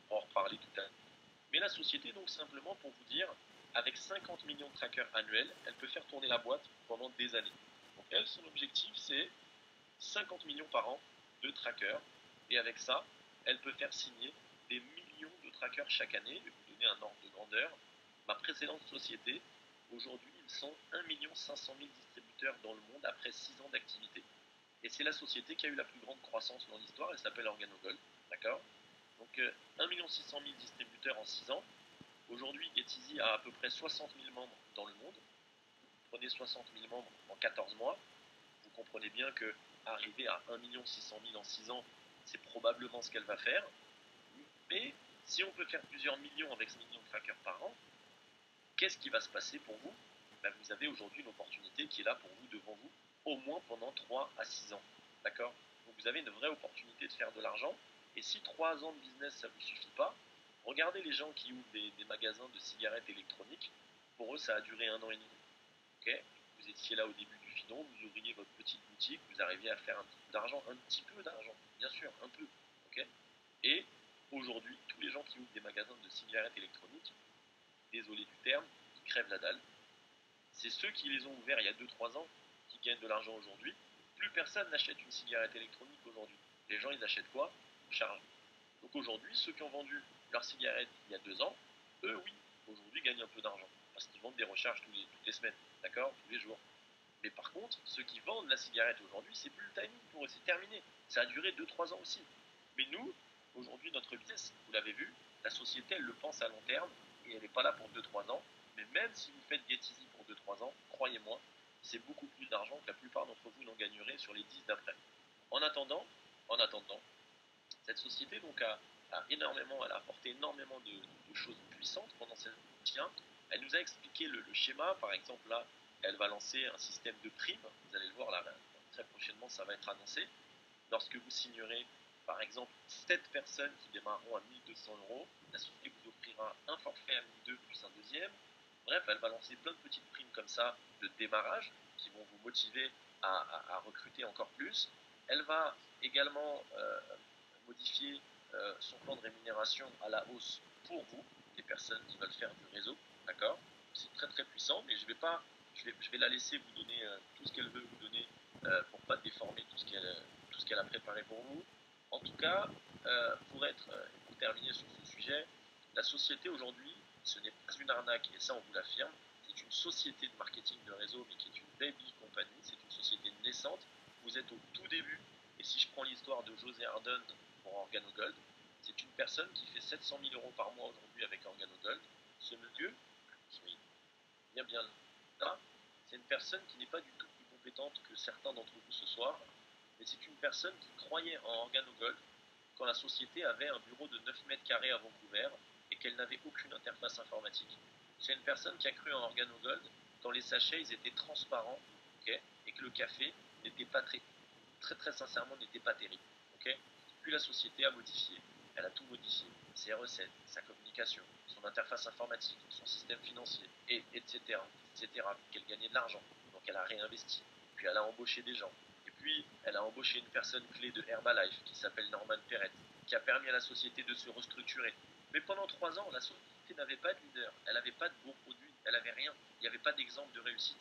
On va en reparler tout à l'heure. Mais la société, donc, simplement pour vous dire, avec 50 millions de trackers annuels, elle peut faire tourner la boîte pendant des années. Donc, elle, son objectif, c'est 50 millions par an de trackers. Et avec ça, elle peut faire signer des millions de trackers chaque année. Je vais vous donner un ordre de grandeur. Ma précédente société, aujourd'hui, ils sont 1 500 000 distributeurs dans le monde après 6 ans d'activité. Et c'est la société qui a eu la plus grande croissance dans l'histoire. Elle s'appelle OrganoGold. D'accord. Donc 1 600 000 distributeurs en 6 ans. Aujourd'hui, GetEasy a à peu près 60 000 membres dans le monde. Prenez 60 000 membres en 14 mois. Vous comprenez bien que arriver à 1 600 000 en 6 ans, c'est probablement ce qu'elle va faire. Mais si on peut faire plusieurs millions avec ce million de trackers par an, qu'est-ce qui va se passer pour vous? Vous avez aujourd'hui une opportunité qui est là pour vous, devant vous, au moins pendant 3 à 6 ans. D'accord? Donc vous avez une vraie opportunité de faire de l'argent. Et si 3 ans de business, ça ne vous suffit pas, regardez les gens qui ouvrent des magasins de cigarettes électroniques. Pour eux, ça a duré 1 an et demi. Okay, vous étiez là au début du filon, vous ouvriez votre petite boutique, vous arriviez à faire un petit peu d'argent, bien sûr, un peu. Okay, et aujourd'hui, tous les gens qui ouvrent des magasins de cigarettes électroniques, désolé du terme, ils crèvent la dalle. C'est ceux qui les ont ouverts il y a 2-3 ans qui gagnent de l'argent aujourd'hui. Plus personne n'achète une cigarette électronique aujourd'hui. Les gens, ils achètent quoi? Charge. Donc aujourd'hui, ceux qui ont vendu leurs cigarettes il y a 2 ans, eux, oui, aujourd'hui gagnent un peu d'argent. Parce qu'ils vendent des recharges toutes les semaines, d'accord? Tous les jours. Mais par contre, ceux qui vendent la cigarette aujourd'hui, c'est plus le timing pour eux, c'est terminé. Ça a duré 2-3 ans aussi. Mais nous, aujourd'hui, notre business, vous l'avez vu, la société, elle le pense à long terme et elle n'est pas là pour 2-3 ans. Mais même si vous faites GetEasy pour 2-3 ans, croyez-moi, c'est beaucoup plus d'argent que la plupart d'entre vous n'en gagneraient sur les 10 d'après. En attendant, cette société donc elle a apporté énormément de choses puissantes pendant cet entretien. Elle nous a expliqué le schéma. Par exemple, là, elle va lancer un système de primes. Vous allez le voir là, très prochainement, ça va être annoncé. Lorsque vous signerez, par exemple, 7 personnes qui démarreront à 1200 euros, la société vous offrira un forfait à 1200 plus un deuxième. Bref, elle va lancer plein de petites primes comme ça de démarrage qui vont vous motiver à recruter encore plus. Elle va également modifier son plan de rémunération à la hausse pour vous, les personnes qui veulent faire du réseau, d'accord? C'est très très puissant, mais je vais la laisser vous donner tout ce qu'elle veut vous donner pour pas déformer tout ce qu'elle a préparé pour vous. En tout cas, pour terminer sur ce sujet, la société aujourd'hui, ce n'est pas une arnaque, et ça on vous l'affirme, c'est une société de marketing de réseau, mais qui est une baby company, c'est une société naissante. Vous êtes au tout début, et si je prends l'histoire de José Ardern pour OrganoGold, c'est une personne qui fait 700 000 euros par mois aujourd'hui avec OrganoGold. Ce monsieur, qui est bien là, c'est une personne qui n'est pas du tout plus compétente que certains d'entre vous ce soir, mais c'est une personne qui croyait en OrganoGold quand la société avait un bureau de 9 mètres carrés à Vancouver et qu'elle n'avait aucune interface informatique. C'est une personne qui a cru en OrganoGold quand les sachets ils étaient transparents, okay, et que le café n'était pas très sincèrement n'était pas terrible. Okay. Puis la société a modifié. Elle a tout modifié. Ses recettes, sa communication, son interface informatique, son système financier, et etc. Qu'elle gagnait de l'argent. Donc elle a réinvesti. Puis elle a embauché des gens. Et puis elle a embauché une personne clé de Herbalife qui s'appelle Norman Perret, qui a permis à la société de se restructurer. Mais pendant 3 ans, la société n'avait pas de leader. Elle n'avait pas de beaux produits. Elle n'avait rien. Il n'y avait pas d'exemple de réussite.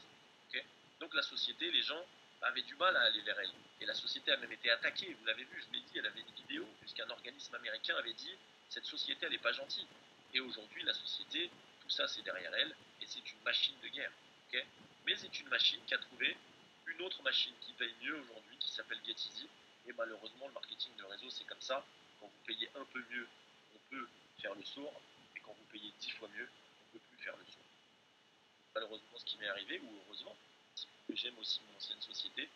Okay. Donc la société, les gens avaient du mal à aller vers elle. Et la société a même été attaquée, vous l'avez vu, je l'ai dit, elle avait une vidéo, puisqu'un organisme américain avait dit cette société, elle n'est pas gentille. Et aujourd'hui, la société, tout ça, c'est derrière elle, et c'est une machine de guerre. Okay, mais c'est une machine qui a trouvé une autre machine qui paye mieux aujourd'hui, qui s'appelle GetEasy. Et malheureusement, le marketing de réseau, c'est comme ça. Quand vous payez un peu mieux, on peut faire le sourd, et quand vous payez 10 fois mieux, on ne peut plus faire le sourd. Malheureusement, ce qui m'est arrivé, ou heureusement, j'aime aussi mon ancienne société.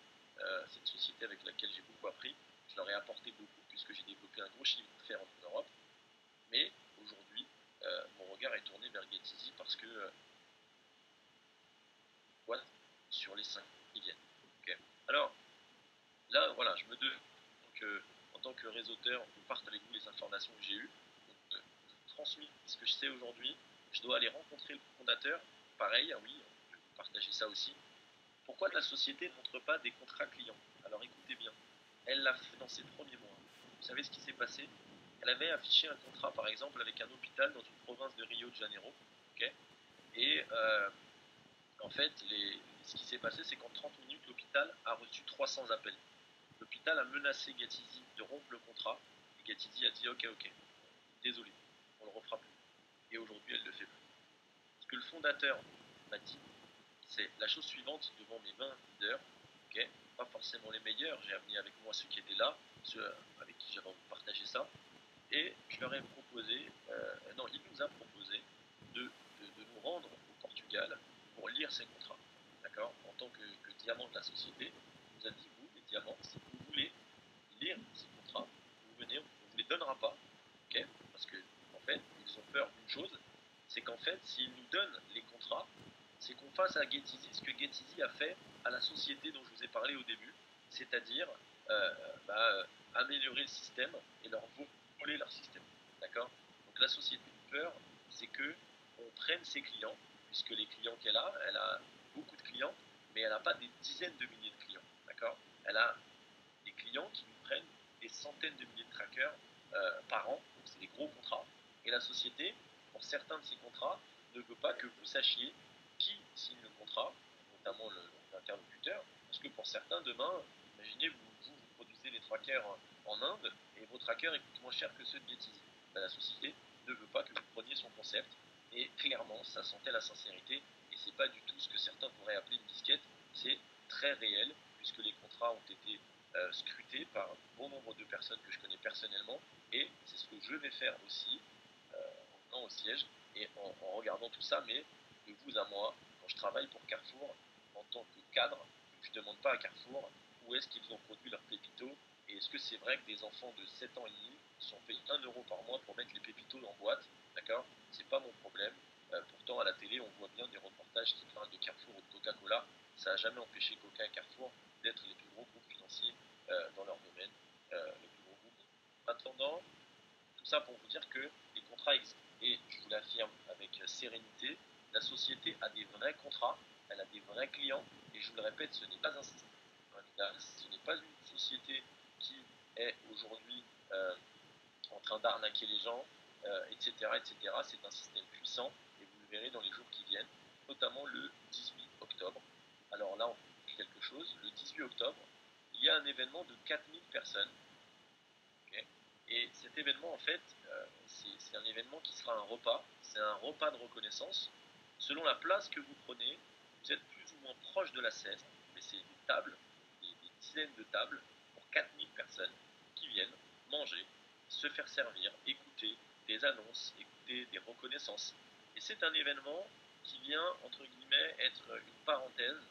C'est une société avec laquelle j'ai beaucoup appris. Je leur ai apporté beaucoup puisque j'ai développé un gros chiffre d'affaires en Europe. Mais aujourd'hui, mon regard est tourné vers GetEasy parce que voilà, sur les 5 qui viennent. Okay. Alors, là, voilà, je me demande en tant que réseauteur, je partage avec vous les informations que j'ai eues. Donc, je transmets ce que je sais aujourd'hui. Je dois aller rencontrer le fondateur. Pareil, ah oui, je vais vous partager ça aussi. Pourquoi la société ne montre pas des contrats clients? Alors écoutez bien, elle l'a fait dans ses premiers mois. Vous savez ce qui s'est passé? Elle avait affiché un contrat par exemple avec un hôpital dans une province de Rio de Janeiro. Okay, et en fait, ce qui s'est passé, c'est qu'en 30 minutes, l'hôpital a reçu 300 appels. L'hôpital a menacé Gatizi de rompre le contrat. Et Gatizi a dit ok, désolé, on le refera plus. Et aujourd'hui, elle le fait plus. Ce que le fondateur m'a dit, c'est la chose suivante devant mes 20 leaders, okay, pas forcément les meilleurs, j'ai amené avec moi ceux qui étaient là, ceux avec qui j'avais envie de partager ça, et je leur ai proposé, non, il nous a proposé de nous rendre au Portugal pour lire ces contrats, d'accord, en tant que diamant de la société. Il nous a dit, vous, les diamants, si vous voulez lire ces contrats, vous venez, on ne vous les donnera pas, okay, parce que en fait, ils ont peur d'une chose, c'est qu'en fait, s'ils nous donnent les contrats, c'est qu'on fasse à Getizi ce que Getizi a fait à la société dont je vous ai parlé au début, c'est-à-dire améliorer le système et leur voler leur système. D'accord? Donc la société de peur, c'est que on prenne ses clients, puisque les clients qu'elle a, elle a beaucoup de clients, mais elle n'a pas des dizaines de milliers de clients. D'accord? Elle a des clients qui nous prennent des centaines de milliers de trackers par an, donc c'est des gros contrats. Et la société, pour certains de ces contrats, ne veut pas que vous sachiez qui signe le contrat, notamment l'interlocuteur, parce que pour certains, demain, imaginez, vous produisez des trackers en Inde, et vos trackers coûtent moins cher que ceux de Getizi. Ben, la société ne veut pas que vous preniez son concept, et clairement, ça sentait la sincérité, et c'est pas du tout ce que certains pourraient appeler une disquette, c'est très réel, puisque les contrats ont été scrutés par un bon nombre de personnes que je connais personnellement, et c'est ce que je vais faire aussi en venant au siège et en regardant tout ça, mais de vous à moi, quand je travaille pour Carrefour, en tant que cadre, je ne demande pas à Carrefour où est-ce qu'ils ont produit leurs pépitos, et est-ce que c'est vrai que des enfants de 7 ans et demi sont payés 1 euro par mois pour mettre les pépitos en boîte, d'accord? C'est pas mon problème. Pourtant, à la télé, on voit bien des reportages qui parlent de Carrefour ou de Coca-Cola. Ça n'a jamais empêché Coca et Carrefour d'être les plus gros groupes financiers dans leur domaine, les plus gros groupes. En attendant, tout ça pour vous dire que les contrats existent. Et je vous l'affirme avec sérénité, la société a des vrais contrats, elle a des vrais clients, et je vous le répète, ce n'est pas un système pyramidal, ce n'est pas une société qui est aujourd'hui en train d'arnaquer les gens, etc., etc. C'est un système puissant, et vous le verrez dans les jours qui viennent, notamment le 18 octobre. Alors là, on fait quelque chose. Le 18 octobre, il y a un événement de 4000 personnes. Okay, et cet événement, en fait, c'est un événement qui sera un repas. C'est un repas de reconnaissance. Selon la place que vous prenez, vous êtes plus ou moins proche de la scène, mais c'est des tables, des dizaines de tables pour 4000 personnes qui viennent manger, se faire servir, écouter des annonces, écouter des reconnaissances. Et c'est un événement qui vient, entre guillemets, être une parenthèse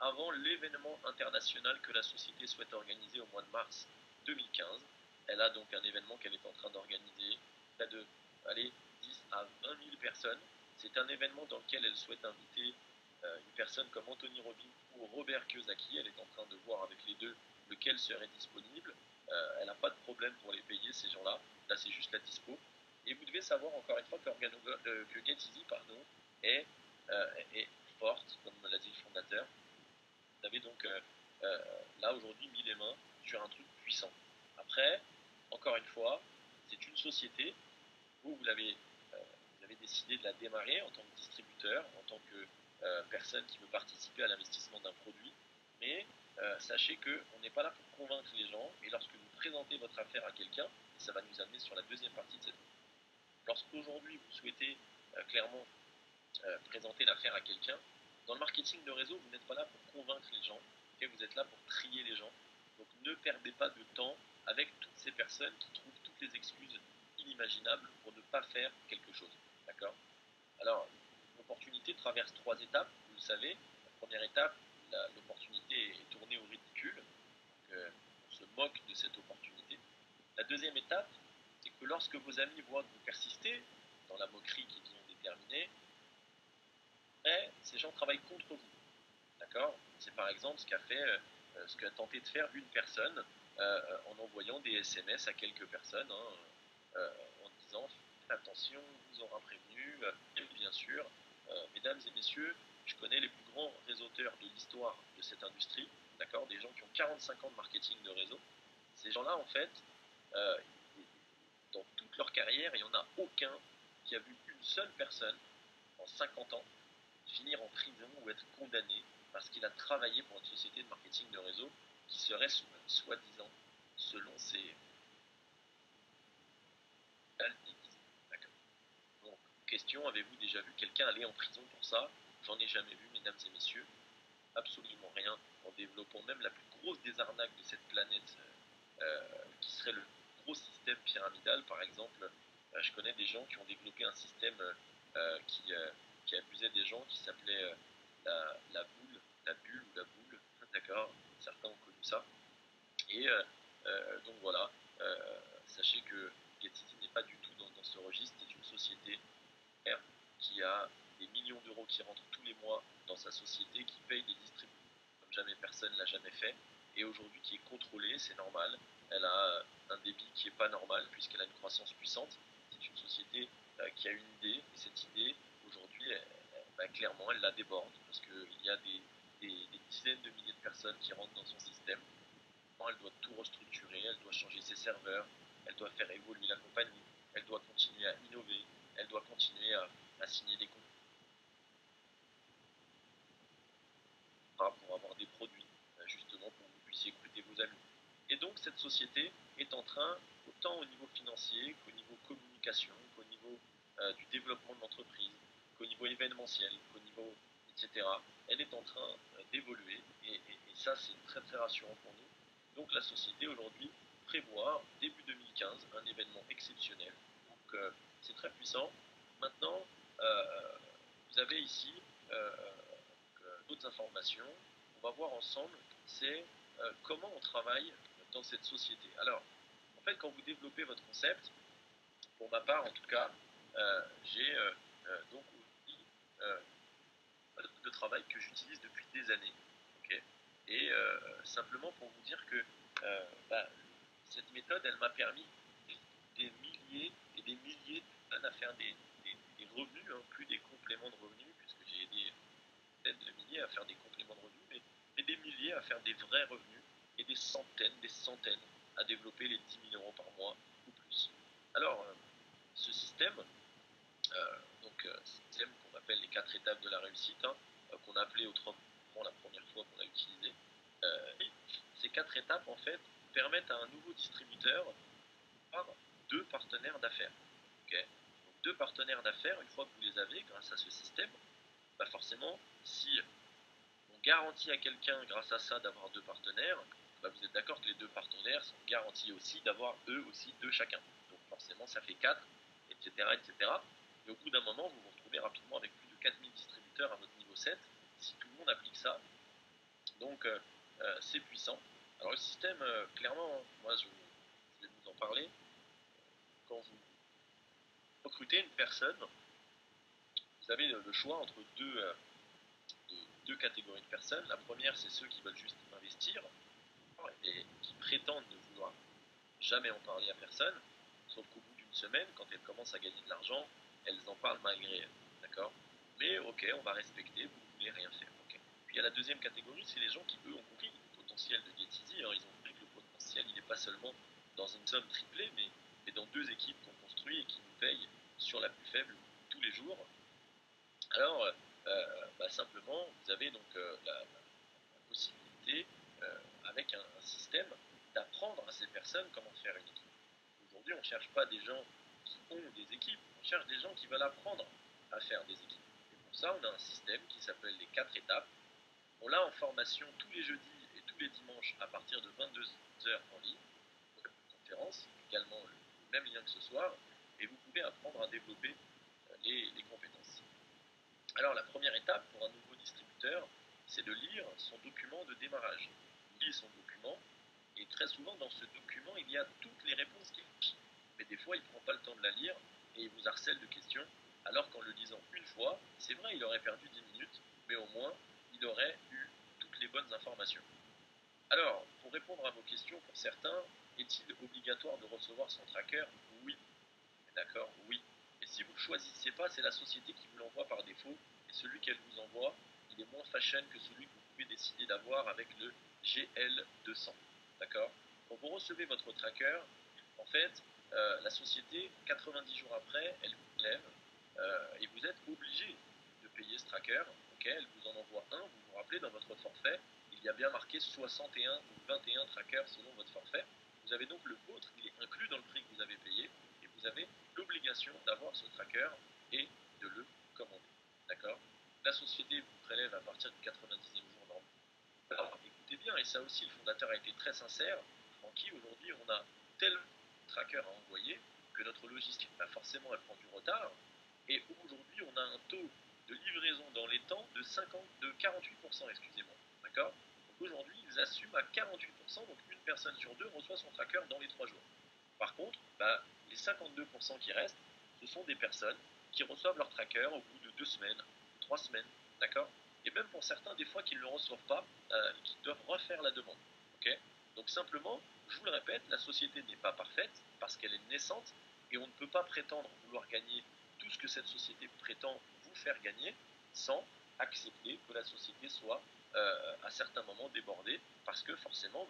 avant l'événement international que la société souhaite organiser au mois de mars 2015. Elle a donc un événement qu'elle est en train d'organiser, près de 10 à 20 000 personnes. C'est un événement dans lequel elle souhaite inviter une personne comme Anthony Robbins ou Robert Kiyosaki. Elle est en train de voir avec les deux lequel serait disponible. Elle n'a pas de problème pour les payer, ces gens-là. Là, c'est juste la dispo. Et vous devez savoir, encore une fois, que Getizi est forte, comme me l'a dit le fondateur. Vous avez donc là aujourd'hui mis les mains sur un truc puissant. Après, encore une fois, c'est une société. Vous avez décidé de la démarrer en tant que distributeur, en tant que personne qui veut participer à l'investissement d'un produit. Mais sachez qu'on n'est pas là pour convaincre les gens. Et lorsque vous présentez votre affaire à quelqu'un, et ça va nous amener sur la deuxième partie de cette vidéo, lorsqu'aujourd'hui vous souhaitez clairement présenter l'affaire à quelqu'un, dans le marketing de réseau, vous n'êtes pas là pour convaincre les gens, okay, vous êtes là pour trier les gens. Donc ne perdez pas de temps avec toutes ces personnes qui trouvent toutes les excuses inimaginables pour ne pas faire quelque chose. D'accord? Alors, l'opportunité traverse 3 étapes, vous le savez. La première étape, l'opportunité est tournée au ridicule. Donc, on se moque de cette opportunité. La deuxième étape, c'est que lorsque vos amis voient que vous persistez dans la moquerie qu'ils ont déterminée, ces gens travaillent contre vous. D'accord? C'est par exemple ce qu'a tenté de faire une personne en envoyant des SMS à quelques personnes en disant faites attention, on vous aura prévenu. Et bien sûr, mesdames et messieurs, je connais les plus grands réseauteurs de l'histoire de cette industrie, d'accord, des gens qui ont 45 ans de marketing de réseau. Ces gens-là, en fait, euh, dans toute leur carrière, il n'y en a aucun qui a vu une seule personne en 50 ans finir en prison ou être condamné parce qu'il a travaillé pour une société de marketing de réseau qui serait soi-disant, selon ses D'accord. Donc, question, avez-vous déjà vu quelqu'un aller en prison pour ça? J'en ai jamais vu, mesdames et messieurs. Absolument rien. En développant même la plus grosse des arnaques de cette planète, qui serait le gros système pyramidal, par exemple, je connais des gens qui ont développé un système qui abusait des gens, qui s'appelait la boule, la bulle ou la boule, d'accord. Certains ont connu ça. Et donc voilà, sachez que GetCity n'est pas du tout dans ce registre. C'est une société qui a des millions d'euros qui rentrent tous les mois dans sa société, qui paye des distributeurs comme jamais personne l'a jamais fait, et aujourd'hui qui est contrôlée, c'est normal. Elle a un débit qui n'est pas normal puisqu'elle a une croissance puissante. C'est une société qui a une idée, et cette idée, aujourd'hui, clairement, elle la déborde parce qu'il y a des dizaines de milliers de personnes qui rentrent dans son système. Elle doit tout restructurer, elle doit changer ses serveurs, elle doit faire évoluer la compagnie, elle doit continuer à innover, elle doit continuer à signer des contrats pour avoir des produits, justement pour que vous puissiez écouter vos amis. Et donc cette société est en train, autant au niveau financier qu'au niveau communication, qu'au niveau du développement de l'entreprise, qu'au niveau événementiel, qu'au niveau etc., elle est en train d'évoluer et ça c'est très très rassurant pour nous. Donc la société aujourd'hui prévoit début 2015 un événement exceptionnel. Donc c'est très puissant. Maintenant, vous avez ici d'autres informations. On va voir ensemble, c'est comment on travaille dans cette société. Alors, en fait, quand vous développez votre concept, pour ma part en tout cas, j'ai donc aujourd'hui de travail que j'utilise depuis des années. Okay, et simplement pour vous dire que cette méthode, elle m'a permis des milliers et des milliers de personnes à faire des revenus, plus des compléments de revenus, puisque j'ai aidé dizaines de milliers à faire des compléments de revenus, mais des milliers à faire des vrais revenus et des centaines à développer les 10 000 euros par mois ou plus. Alors, ce système, système qu'on appelle les 4 étapes de la réussite, qu'on a appelé autrement la première fois qu'on l'a utilisé, et ces 4 étapes, en fait, permettent à un nouveau distributeur d'avoir 2 partenaires d'affaires. Okay, donc 2 partenaires d'affaires, une fois que vous les avez grâce à ce système, forcément, si on garantit à quelqu'un grâce à ça d'avoir 2 partenaires, vous êtes d'accord que les 2 partenaires sont garantis aussi d'avoir eux aussi 2 chacun. Donc forcément ça fait 4, etc. etc. Et au bout d'un moment, vous vous retrouvez rapidement avec plus de 4000 distributeurs à votre niveau 7, si tout le monde applique ça. Donc c'est puissant. Alors le système, clairement, moi je vais vous en parler. Quand vous recrutez une personne, vous avez le choix entre deux catégories de personnes. La première, c'est ceux qui veulent juste investir et qui prétendent ne vouloir jamais en parler à personne, sauf qu'au bout d'une semaine, quand elles commencent à gagner de l'argent, elles en parlent malgré elles. D'accord? Mais ok, on va respecter, vous ne voulez rien faire. Okay. Puis il y a la deuxième catégorie, c'est les gens qui, eux, ont compris le potentiel de GetEasy. Ils ont compris que le potentiel, il n'est pas seulement dans une somme triplée, mais dans 2 équipes qu'on construit et qui nous payent sur la plus faible tous les jours. Alors, simplement, vous avez donc la possibilité, avec un système, d'apprendre à ces personnes comment faire une équipe. Aujourd'hui, on ne cherche pas des gens qui ont des équipes, on cherche des gens qui veulent apprendre à faire des équipes. Et pour ça, on a un système qui s'appelle les 4 étapes. On l'a en formation tous les jeudis et tous les dimanches à partir de 22h en ligne, conférence, également le même lien que ce soir, et vous pouvez apprendre à développer les compétences. Alors la première étape pour un nouveau distributeur, c'est de lire son document de démarrage. Il lit son document et très souvent dans ce document il y a toutes les réponses qu'il cherche. Mais des fois il ne prend pas le temps de la lire et il vous harcèle de questions, alors qu'en le lisant une fois, c'est vrai il aurait perdu 10 minutes, mais au moins il aurait eu les bonnes informations. Alors, pour répondre à vos questions, pour certains, est-il obligatoire de recevoir son tracker? Oui. D'accord? Oui. Et si vous ne le choisissez pas, c'est la société qui vous l'envoie par défaut. Et celui qu'elle vous envoie, il est moins fashion que celui que vous pouvez décider d'avoir avec le GL200. D'accord? Quand vous recevez votre tracker, en fait, la société, 90 jours après, elle vous lève et vous êtes obligé de payer ce tracker. Okay, elle vous en envoie un. Vous vous rappelez, dans votre forfait, il y a bien marqué 61 ou 21 trackers selon votre forfait. Vous avez donc le vôtre, il est inclus dans le prix que vous avez payé. Et vous avez l'obligation d'avoir ce tracker et de le commander. D'accord? La société vous prélève à partir du 90e jour normal. Alors, écoutez bien, et ça aussi, le fondateur a été très sincère, Francky, aujourd'hui, on a tellement de trackers à envoyer que notre logistique, bah forcément, elle prend du retard. Et aujourd'hui, on a un taux de livraison dans les temps de 48%, excusez-moi. D'accord? Donc aujourd'hui, ils assument à 48%, donc une personne sur deux reçoit son tracker dans les 3 jours. Par contre, bah, les 52% qui restent, ce sont des personnes qui reçoivent leur tracker au bout de 2 semaines, 3 semaines, d'accord? Et même pour certains, des fois, qui ne le reçoivent pas et qui doivent refaire la demande. Okay, donc simplement, je vous le répète, la société n'est pas parfaite parce qu'elle est naissante et on ne peut pas prétendre vouloir gagner tout ce que cette société prétend vous faire gagner sans accepter que la société soit à certains moments débordée parce que forcément,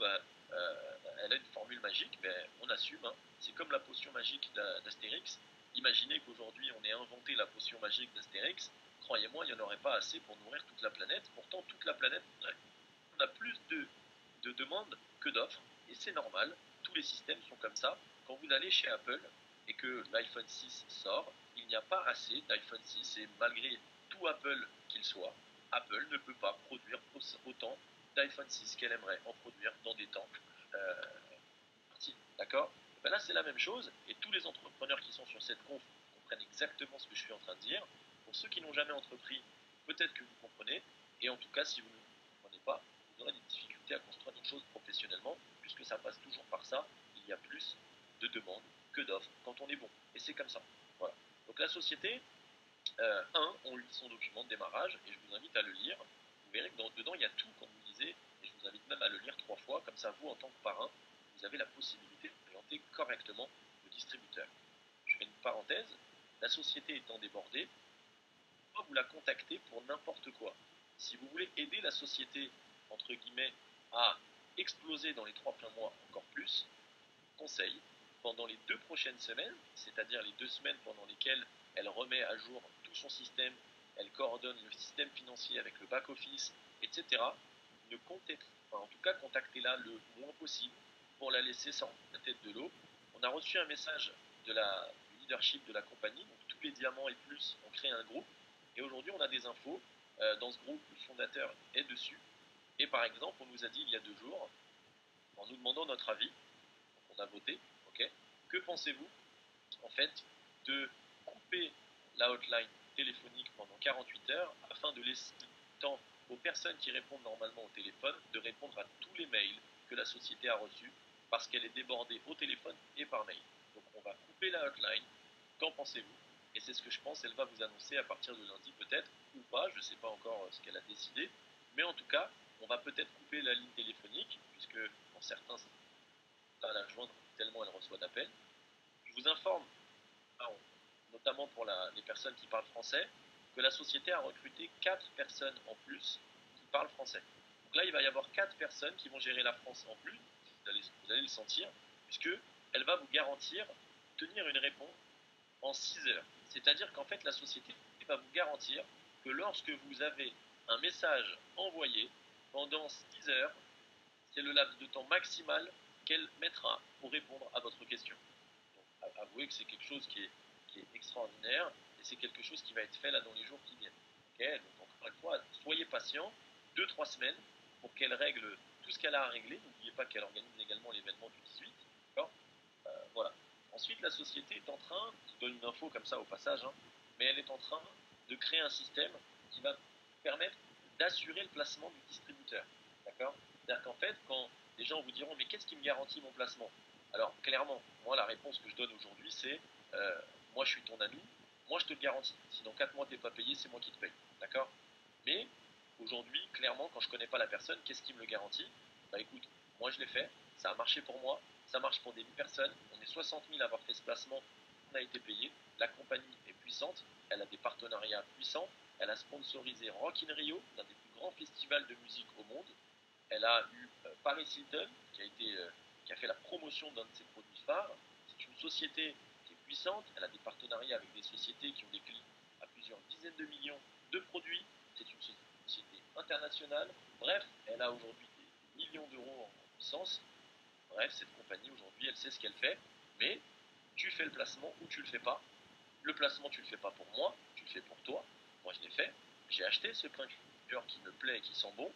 elle a une formule magique, mais on assume. Hein. C'est comme la potion magique d'Astérix. Imaginez qu'aujourd'hui on ait inventé la potion magique d'Astérix. Croyez-moi, il n'y en aurait pas assez pour nourrir toute la planète. Pourtant, toute la planète, on a plus de demandes que d'offres. Et c'est normal, tous les systèmes sont comme ça. Quand vous allez chez Apple et que l'iPhone 6 sort, il n'y a pas assez d'iPhone 6. Et malgré tout Apple qu'il soit, Apple ne peut pas produire autant d'iPhone 6 qu'elle aimerait en produire dans des temps partis. D'accord? Ben là, c'est la même chose. Et tous les entrepreneurs qui sont sur cette conf comprennent exactement ce que je suis en train de dire. Pour ceux qui n'ont jamais entrepris, peut-être que vous comprenez. Et en tout cas, si vous ne comprenez pas, vous aurez des difficultés à construire des choses professionnellement, puisque ça passe toujours par ça. Il y a plus de demandes que d'offres quand on est bon. Et c'est comme ça. Voilà. Donc la société, on lit son document de démarrage, et je vous invite à le lire. Vous verrez que dedans, il y a tout, comme vous lisez, et je vous invite même à le lire 3 fois, comme ça, vous, en tant que parrain, vous avez la possibilité de présenter correctement le distributeur. Je fais une parenthèse, la société étant débordée, vous la contactez pour n'importe quoi. Si vous voulez aider la société, entre guillemets, à exploser dans les 3 pleins mois encore plus, conseil, pendant les 2 prochaines semaines, c'est-à-dire les 2 semaines pendant lesquelles elle remet à jour tout son système, elle coordonne le système financier avec le back-office, etc., ne comptez, enfin, en tout cas, contactez-la le moins possible pour la laisser sortir la tête de l'eau. On a reçu un message du leadership de la compagnie, donc tous les diamants et plus ont créé un groupe, et aujourd'hui on a des infos. Dans ce groupe, le fondateur est dessus, et par exemple, on nous a dit il y a 2 jours, en nous demandant notre avis, on a voté, ok. Que pensez-vous, en fait, de couper la hotline téléphonique pendant 48 heures afin de laisser le temps aux personnes qui répondent normalement au téléphone de répondre à tous les mails que la société a reçus parce qu'elle est débordée au téléphone et par mail. Donc on va couper la hotline. Qu'en pensez-vous? Et c'est ce que je pense, elle va vous annoncer à partir de lundi peut-être, ou pas, je ne sais pas encore ce qu'elle a décidé, mais en tout cas, on va peut-être couper la ligne téléphonique, puisque pour certains, pas la joindre tellement elle reçoit d'appels. Je vous informe, notamment pour les personnes qui parlent français, que la société a recruté 4 personnes en plus qui parlent français. Donc là, il va y avoir 4 personnes qui vont gérer la France en plus, vous allez le sentir, puisque elle va vous garantir tenir une réponse en 6 heures. C'est-à-dire qu'en fait, la société va vous garantir que lorsque vous avez un message envoyé, pendant 6 heures, c'est le laps de temps maximal qu'elle mettra pour répondre à votre question. Donc, avouez que c'est quelque chose qui est extraordinaire et c'est quelque chose qui va être fait là dans les jours qui viennent. Okay, donc, encore une fois, soyez patient, 2-3 semaines pour qu'elle règle tout ce qu'elle a à régler. N'oubliez pas qu'elle organise également l'événement du 18. Voilà. Ensuite, la société est en train, je donne une info comme ça au passage, hein, mais elle est en train de créer un système qui va permettre d'assurer le placement du distributeur. D'accord? C'est-à-dire qu'en fait, quand les gens vous diront mais qu'est-ce qui me garantit mon placement? Alors clairement, moi la réponse que je donne aujourd'hui c'est moi je suis ton ami, moi je te le garantis. Si dans 4 mois tu n'es pas payé, c'est moi qui te paye. D'accord? Mais Aujourd'hui, clairement, quand je ne connais pas la personne, qu'est-ce qui me le garantit? Bah écoute, moi je l'ai fait, ça a marché pour moi, ça marche pour des 1000 personnes, on est 60 000 à avoir fait ce placement, on a été payé, la compagnie est puissante, elle a des partenariats puissants, elle a sponsorisé Rock in Rio, l'un des plus grands festivals de musique au monde, elle a eu Paris Hilton, qui a fait la promotion d'un de ses produits phares, c'est une société qui est puissante, elle a des partenariats avec des sociétés qui ont des clients à plusieurs dizaines de millions de produits, c'est une société internationale, bref, elle a aujourd'hui des millions d'euros en puissance. Bref, cette compagnie aujourd'hui, elle sait ce qu'elle fait, mais tu fais le placement ou tu le fais pas. Le placement, tu le fais pas pour moi, tu le fais pour toi. Moi, je l'ai fait. J'ai acheté ce parfum qui me plaît et qui sent bon.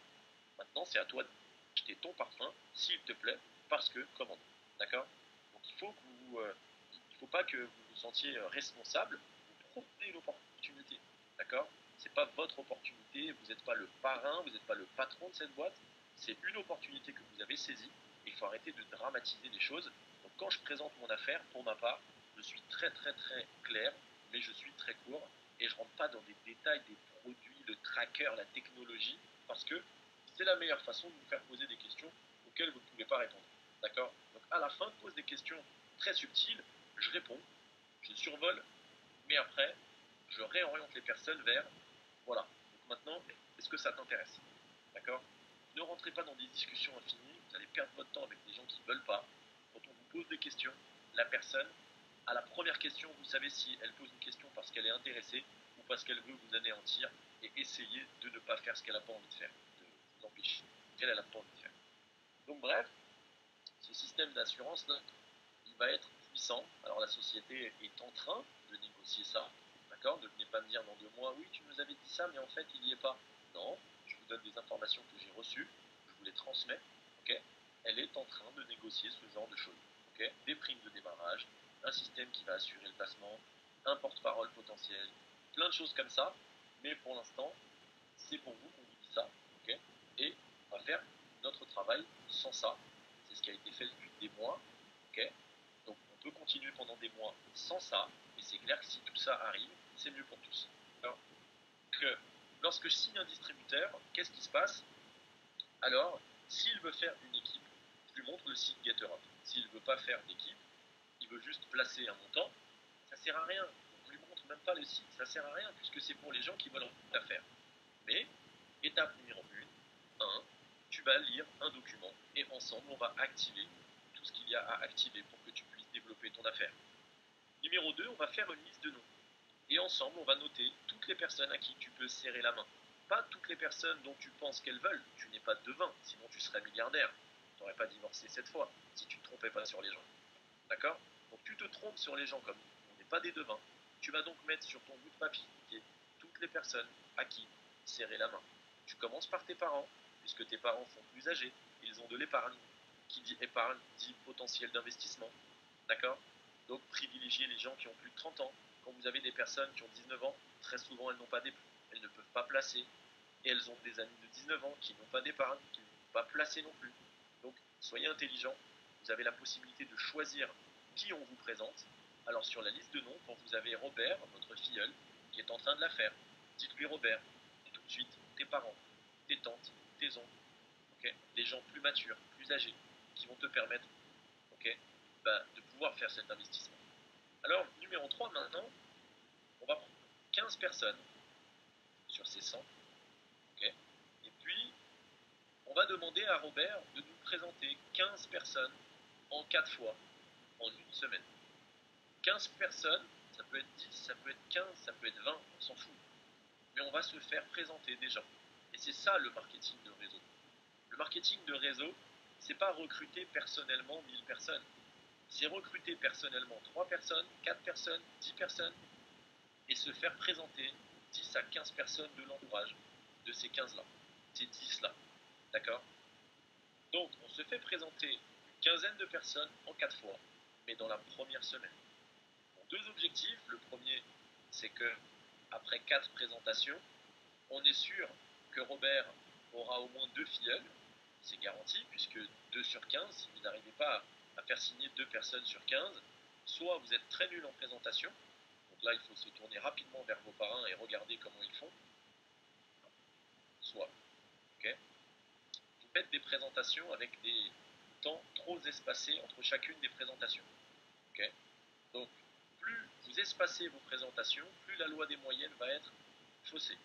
Maintenant, c'est à toi d'acheter ton parfum s'il te plaît, parce que commandé. D'accord? Donc, il faut pas que vous vous sentiez responsable. Vous prenez l'opportunité. D'accord? C'est pas votre opportunité. Vous n'êtes pas le parrain, vous n'êtes pas le patron de cette boîte. C'est une opportunité que vous avez saisie. Il faut arrêter de dramatiser les choses. Donc, quand je présente mon affaire, pour ma part, je suis très très très clair, mais je suis très court et je ne rentre pas dans des détails des produits, le tracker, la technologie, parce que c'est la meilleure façon de vous faire poser des questions auxquelles vous ne pouvez pas répondre. D'accord? Donc à la fin, pose des questions très subtiles, je réponds, je survole, mais après, je réoriente les personnes vers, voilà, donc maintenant, est-ce que ça t'intéresse? D'accord? Ne rentrez pas dans des discussions infinies, vous allez perdre votre temps avec des gens qui ne veulent pas. Quand on vous pose des questions, la personne, à la première question, vous savez si elle pose une question parce qu'elle est intéressée ou parce qu'elle veut vous anéantir et essayer de ne pas faire ce qu'elle n'a pas envie de faire, de vous empêcher ce qu'elle n'a pas envie de faire. Donc bref, ce système d'assurance, il va être puissant. Alors la société est en train de négocier ça, d'accord? Ne venez pas me dire dans 2 mois, oui, tu nous avais dit ça, mais en fait, il n'y est pas. Non, je vous donne des informations que j'ai reçues, je vous les transmets, ok? Elle est en train de négocier ce genre de choses, ok? Des primes de démarrage, un système qui va assurer le placement, un porte-parole potentiel, plein de choses comme ça, mais pour l'instant, c'est pour vous qu'on vous dit ça, ok? Et on va faire notre travail sans ça. C'est ce qui a été fait depuis des mois, ok? Donc on peut continuer pendant des mois sans ça, et c'est clair que si tout ça arrive, c'est mieux pour tous. Alors, que lorsque je signe un distributeur, qu'est-ce qui se passe? Alors, s'il veut faire une équipe, je lui montre le site GetEurope. S'il ne veut pas faire d'équipe, il veut juste placer un montant, ça sert à rien. On lui montre même pas le site, ça sert à rien puisque c'est pour les gens qui veulent la faire. Mais, étape numéro 1, tu vas lire un document et ensemble on va activer tout ce qu'il y a à activer pour que tu puisses développer ton affaire. Numéro 2, on va faire une liste de noms. Et ensemble, on va noter toutes les personnes à qui tu peux serrer la main. Pas toutes les personnes dont tu penses qu'elles veulent. Tu n'es pas devin, sinon tu serais milliardaire. Tu n'aurais pas divorcé 7 fois si tu ne te trompais pas sur les gens. D'accord? Donc tu te trompes sur les gens comme on n'est pas des devins. Tu vas donc mettre sur ton bout de papier toutes les personnes à qui serrer la main. Tu commences par tes parents, puisque tes parents sont plus âgés, ils ont de l'épargne. Qui dit épargne dit potentiel d'investissement. D'accord? Donc privilégiez les gens qui ont plus de 30 ans. Quand vous avez des personnes qui ont 19 ans, très souvent elles n'ont pas d'épargne, elles ne peuvent pas placer, et elles ont des amis de 19 ans qui n'ont pas d'épargne, qui ne peuvent pas placer non plus. Donc soyez intelligents, vous avez la possibilité de choisir qui on vous présente. Alors sur la liste de noms, quand vous avez Robert, votre filleul, qui est en train de la faire, dites-lui Robert, et tout de suite tes parents, tes tantes, tes oncles, okay, des gens plus matures, plus âgés, qui vont te permettre, okay, de pouvoir faire cet investissement. Alors, numéro 3 maintenant, on va prendre 15 personnes sur ces 100, okay, et puis on va demander à Robert de nous présenter 15 personnes en 4 fois, en une semaine. 15 personnes, ça peut être 10, ça peut être 15, ça peut être 20, on s'en fout. Mais on va se faire présenter des gens. Et c'est ça le marketing de réseau. Le marketing de réseau, c'est pas recruter personnellement 1000 personnes. C'est recruter personnellement 3 personnes, 4 personnes, 10 personnes, et se faire présenter 10 à 15 personnes de l'entourage de ces 15-là, ces 10-là. D'accord? Donc, on se fait présenter une quinzaine de personnes en 4 fois, mais dans la première semaine. Pour 2 objectifs. Le premier, c'est que après 4 présentations, on est sûr que Robert aura au moins 2 filleuls. C'est garanti, puisque 2 sur 15, si vous n'arrivez pas à faire signer 2 personnes sur 15, soit vous êtes très nul en présentation, donc là il faut se tourner rapidement vers vos parrains et regarder comment ils font, soit. Okay, vous faites des présentations avec des temps trop espacés entre chacune des présentations. Okay, donc, plus vous espacez vos présentations, plus la loi des moyennes va être faussée.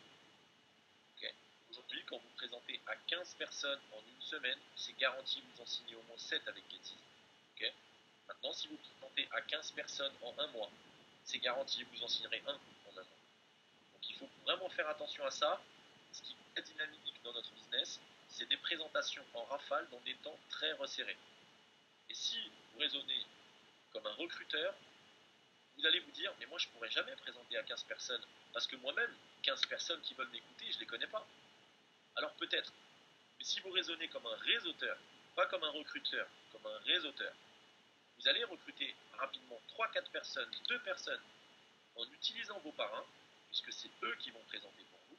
Okay, aujourd'hui, quand vous présentez à 15 personnes en une semaine, c'est garanti, vous en signez au moins 7 avec Gettys. Okay, maintenant, si vous présentez à 15 personnes en un mois, c'est garanti, vous en signerez un en un mois. Donc il faut vraiment faire attention à ça. Ce qui est dynamique dans notre business, c'est des présentations en rafale dans des temps très resserrés. Et si vous raisonnez comme un recruteur, vous allez vous dire, mais moi je ne pourrais jamais présenter à 15 personnes, parce que moi-même, 15 personnes qui veulent m'écouter, je ne les connais pas. Alors peut-être, mais si vous raisonnez comme un réseauteur, pas comme un recruteur, comme un réseauteur, vous allez recruter rapidement 3-4 personnes, 2 personnes, en utilisant vos parrains, puisque c'est eux qui vont présenter pour vous.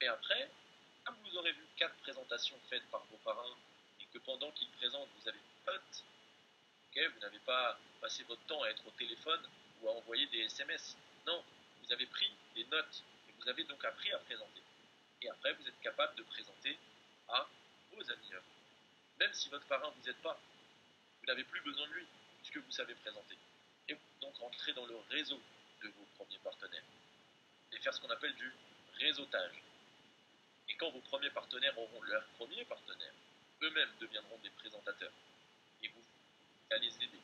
Et après, comme vous aurez vu 4 présentations faites par vos parrains, et que pendant qu'ils présentent, vous avez une note, okay, vous n'avez pas passé votre temps à être au téléphone ou à envoyer des SMS. Non, vous avez pris des notes, et vous avez donc appris à présenter. Et après, vous êtes capable de présenter à vos amis. Même si votre parrain ne vous aide pas, vous n'avez plus besoin de lui, puisque vous savez présenter. Et donc rentrer dans le réseau de vos premiers partenaires et faire ce qu'on appelle du réseautage. Et quand vos premiers partenaires auront leurs premiers partenaires, eux-mêmes deviendront des présentateurs. Et vous allez les aider.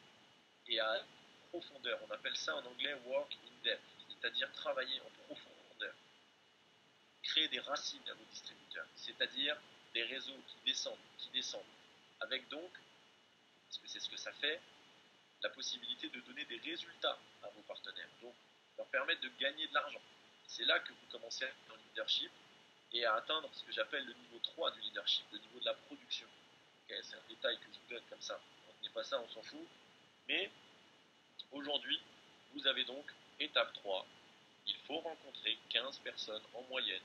Et à profondeur, on appelle ça en anglais work in depth, c'est-à-dire travailler en profondeur. Créer des racines à vos distributeurs, c'est-à-dire des réseaux qui descendent, avec donc, parce que c'est ce que ça fait, la possibilité de donner des résultats à vos partenaires, donc leur permettre de gagner de l'argent. C'est là que vous commencez à être dans le leadership et à atteindre ce que j'appelle le niveau 3 du leadership, le niveau de la production. Okay, c'est un détail que je vous donne comme ça. On n'est pas ça, on s'en fout. Mais aujourd'hui, vous avez donc étape 3. Il faut rencontrer 15 personnes en moyenne,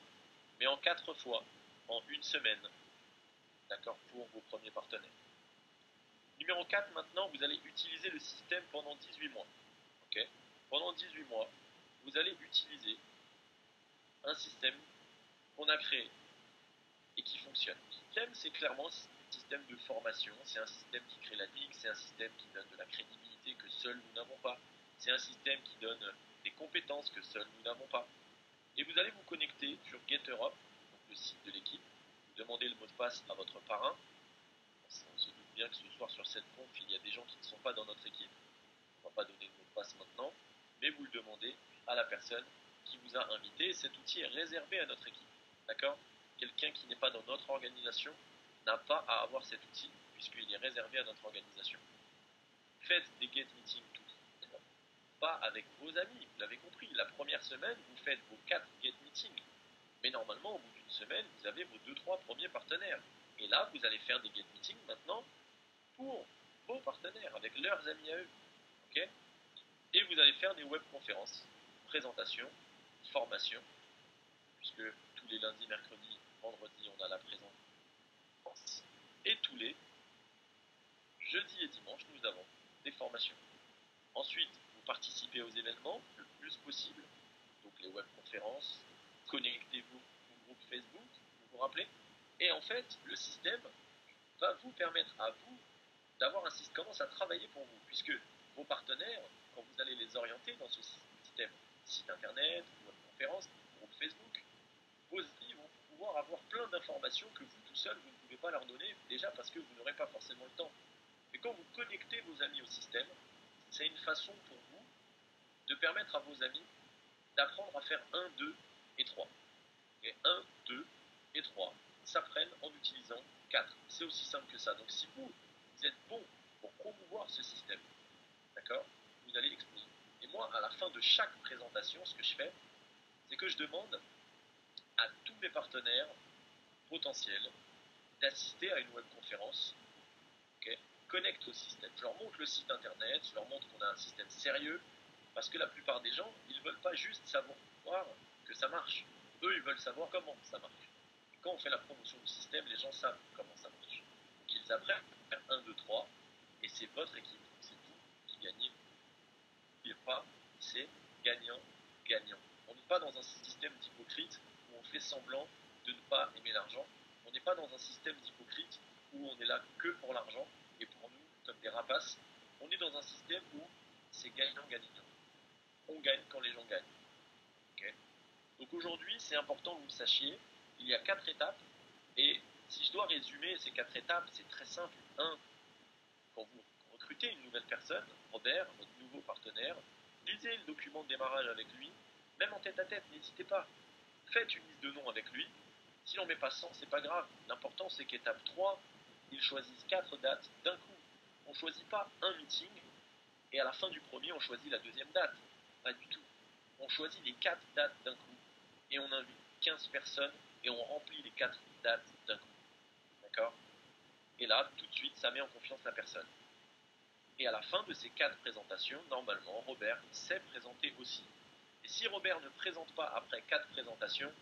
mais en 4 fois, en une semaine, d'accord, pour vos premiers partenaires. Numéro 4, maintenant, vous allez utiliser le système pendant 18 mois. Okay, pendant 18 mois, vous allez utiliser un système qu'on a créé et qui fonctionne. Le système, c'est clairement un système de formation, c'est un système qui crée la ligue, c'est un système qui donne de la crédibilité que seuls nous n'avons pas, c'est un système qui donne des compétences que seuls nous n'avons pas. Et vous allez vous connecter sur GetEurope, donc le site de l'équipe, vous demandez le mot de passe à votre parrain. On se doute bien que ce soir sur cette conf, il y a des gens qui ne sont pas dans notre équipe. On ne va pas donner le mot de passe maintenant, mais vous le demandez à la personne qui vous a invité. Cet outil est réservé à notre équipe. D'accord ? Quelqu'un qui n'est pas dans notre organisation n'a pas à avoir cet outil, puisqu'il est réservé à notre organisation. Faites des get meetings toutes, pas avec vos amis, vous l'avez compris. La première semaine, vous faites vos 4 get meetings. Mais normalement, au bout d'une semaine, vous avez vos 2-3 premiers partenaires. Et là, vous allez faire des get meetings maintenant pour vos partenaires, avec leurs amis à eux. Okay ? Et vous allez faire des webconférences, présentations, formations, puisque tous les lundis, mercredis, vendredis, on a la présence. Et tous les jeudis et dimanches, nous avons des formations. Ensuite, vous participez aux événements le plus possible, donc les webconférences, connectez-vous au groupe Facebook, vous vous rappelez. Et en fait, le système va vous permettre à vous d'avoir un système qui commence à travailler pour vous, puisque vos partenaires, quand vous allez les orienter dans ce système, site internet, webconférence, groupe Facebook, vos amis vont pouvoir avoir plein d'informations que vous tout seul, vous ne pouvez pas leur donner, déjà parce que vous n'aurez pas forcément le temps. Mais quand vous connectez vos amis au système, c'est une façon pour vous de permettre à vos amis d'apprendre à faire 1, 2 et 3. Et 1, 2 et 3 s'apprennent en utilisant 4. C'est aussi simple que ça. Donc si vous êtes bon pour promouvoir ce système, d'accord, vous allez exploser. Et moi, à la fin de chaque présentation, ce que je fais, c'est que je demande à tous mes partenaires potentiels d'assister à une webconférence, okay, connecte au système. Je leur montre le site internet, je leur montre qu'on a un système sérieux, parce que la plupart des gens, ils ne veulent pas juste savoir que ça marche. Eux, ils veulent savoir comment ça marche. Et quand on fait la promotion du système, les gens savent comment ça marche. Donc ils apprennent à faire 1, 2, 3, et c'est votre équipe, c'est vous qui gagnez. N'oubliez pas, c'est gagnant-gagnant. On n'est pas dans un système d'hypocrite où on fait semblant de ne pas aimer l'argent. On n'est pas dans un système d'hypocrite où on est là que pour l'argent et pour nous, comme des rapaces. On est dans un système où c'est gagnant-gagnant. On gagne quand les gens gagnent. Okay. Donc aujourd'hui, c'est important que vous sachiez, il y a 4 étapes. Et si je dois résumer ces 4 étapes, c'est très simple. 1. Quand vous recrutez une nouvelle personne, Robert, votre nouveau partenaire, lisez le document de démarrage avec lui, même en tête à tête, n'hésitez pas. Faites une liste de noms avec lui. S'il n'en met pas 100, c'est pas grave. L'important, c'est qu'étape 3, ils choisissent 4 dates d'un coup. On ne choisit pas un meeting et à la fin du premier, on choisit la deuxième date. Pas du tout. On choisit les 4 dates d'un coup et on invite 15 personnes et on remplit les 4 dates d'un coup. D'accord? Et là, tout de suite, ça met en confiance la personne. Et à la fin de ces 4 présentations, normalement, Robert sait présenter aussi. Et si Robert ne présente pas après 4 présentations,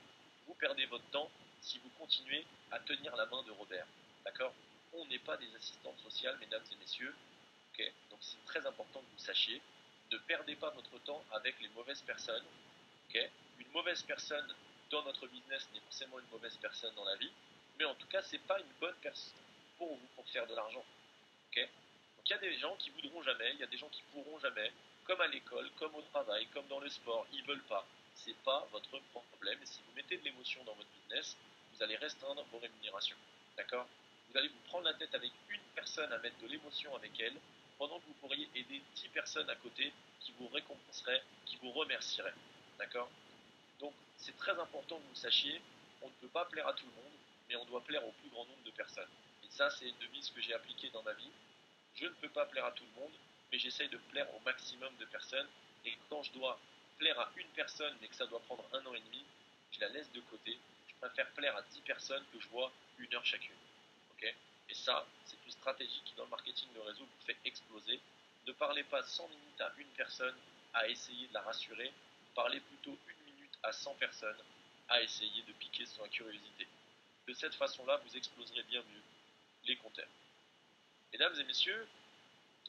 vous perdez votre temps si vous continuez à tenir la main de Robert. D'accord? On n'est pas des assistantes sociales, mesdames et messieurs. Okay? Donc c'est très important que vous sachiez. Ne perdez pas votre temps avec les mauvaises personnes. Okay? Une mauvaise personne dans notre business n'est forcément une mauvaise personne dans la vie, mais en tout cas, ce n'est pas une bonne personne pour vous pour faire de l'argent. Okay? Donc il y a des gens qui voudront jamais, il y a des gens qui pourront jamais, comme à l'école, comme au travail, comme dans le sport, ils veulent pas. C'est pas votre problème. Et si vous mettez de l'émotion dans votre business, vous allez restreindre vos rémunérations. D'accord? Vous allez vous prendre la tête avec une personne à mettre de l'émotion avec elle, pendant que vous pourriez aider 10 personnes à côté qui vous récompenseraient, qui vous remercieraient. D'accord? Donc c'est très important que vous sachiez, on ne peut pas plaire à tout le monde, mais on doit plaire au plus grand nombre de personnes. Et ça, c'est une devise que j'ai appliquée dans ma vie. Je ne peux pas plaire à tout le monde, mais j'essaye de plaire au maximum de personnes. Et quand je dois plaire à une personne, mais que ça doit prendre 1 an et demi, je la laisse de côté. Je préfère plaire à 10 personnes que je vois 1 heure chacune. Okay? Et ça, c'est une stratégie qui, dans le marketing de réseau, vous fait exploser. Ne parlez pas 100 minutes à une personne à essayer de la rassurer. Parlez plutôt 1 minute à 100 personnes à essayer de piquer sa curiosité. De cette façon-là, vous exploserez bien mieux les compteurs. Mesdames et messieurs,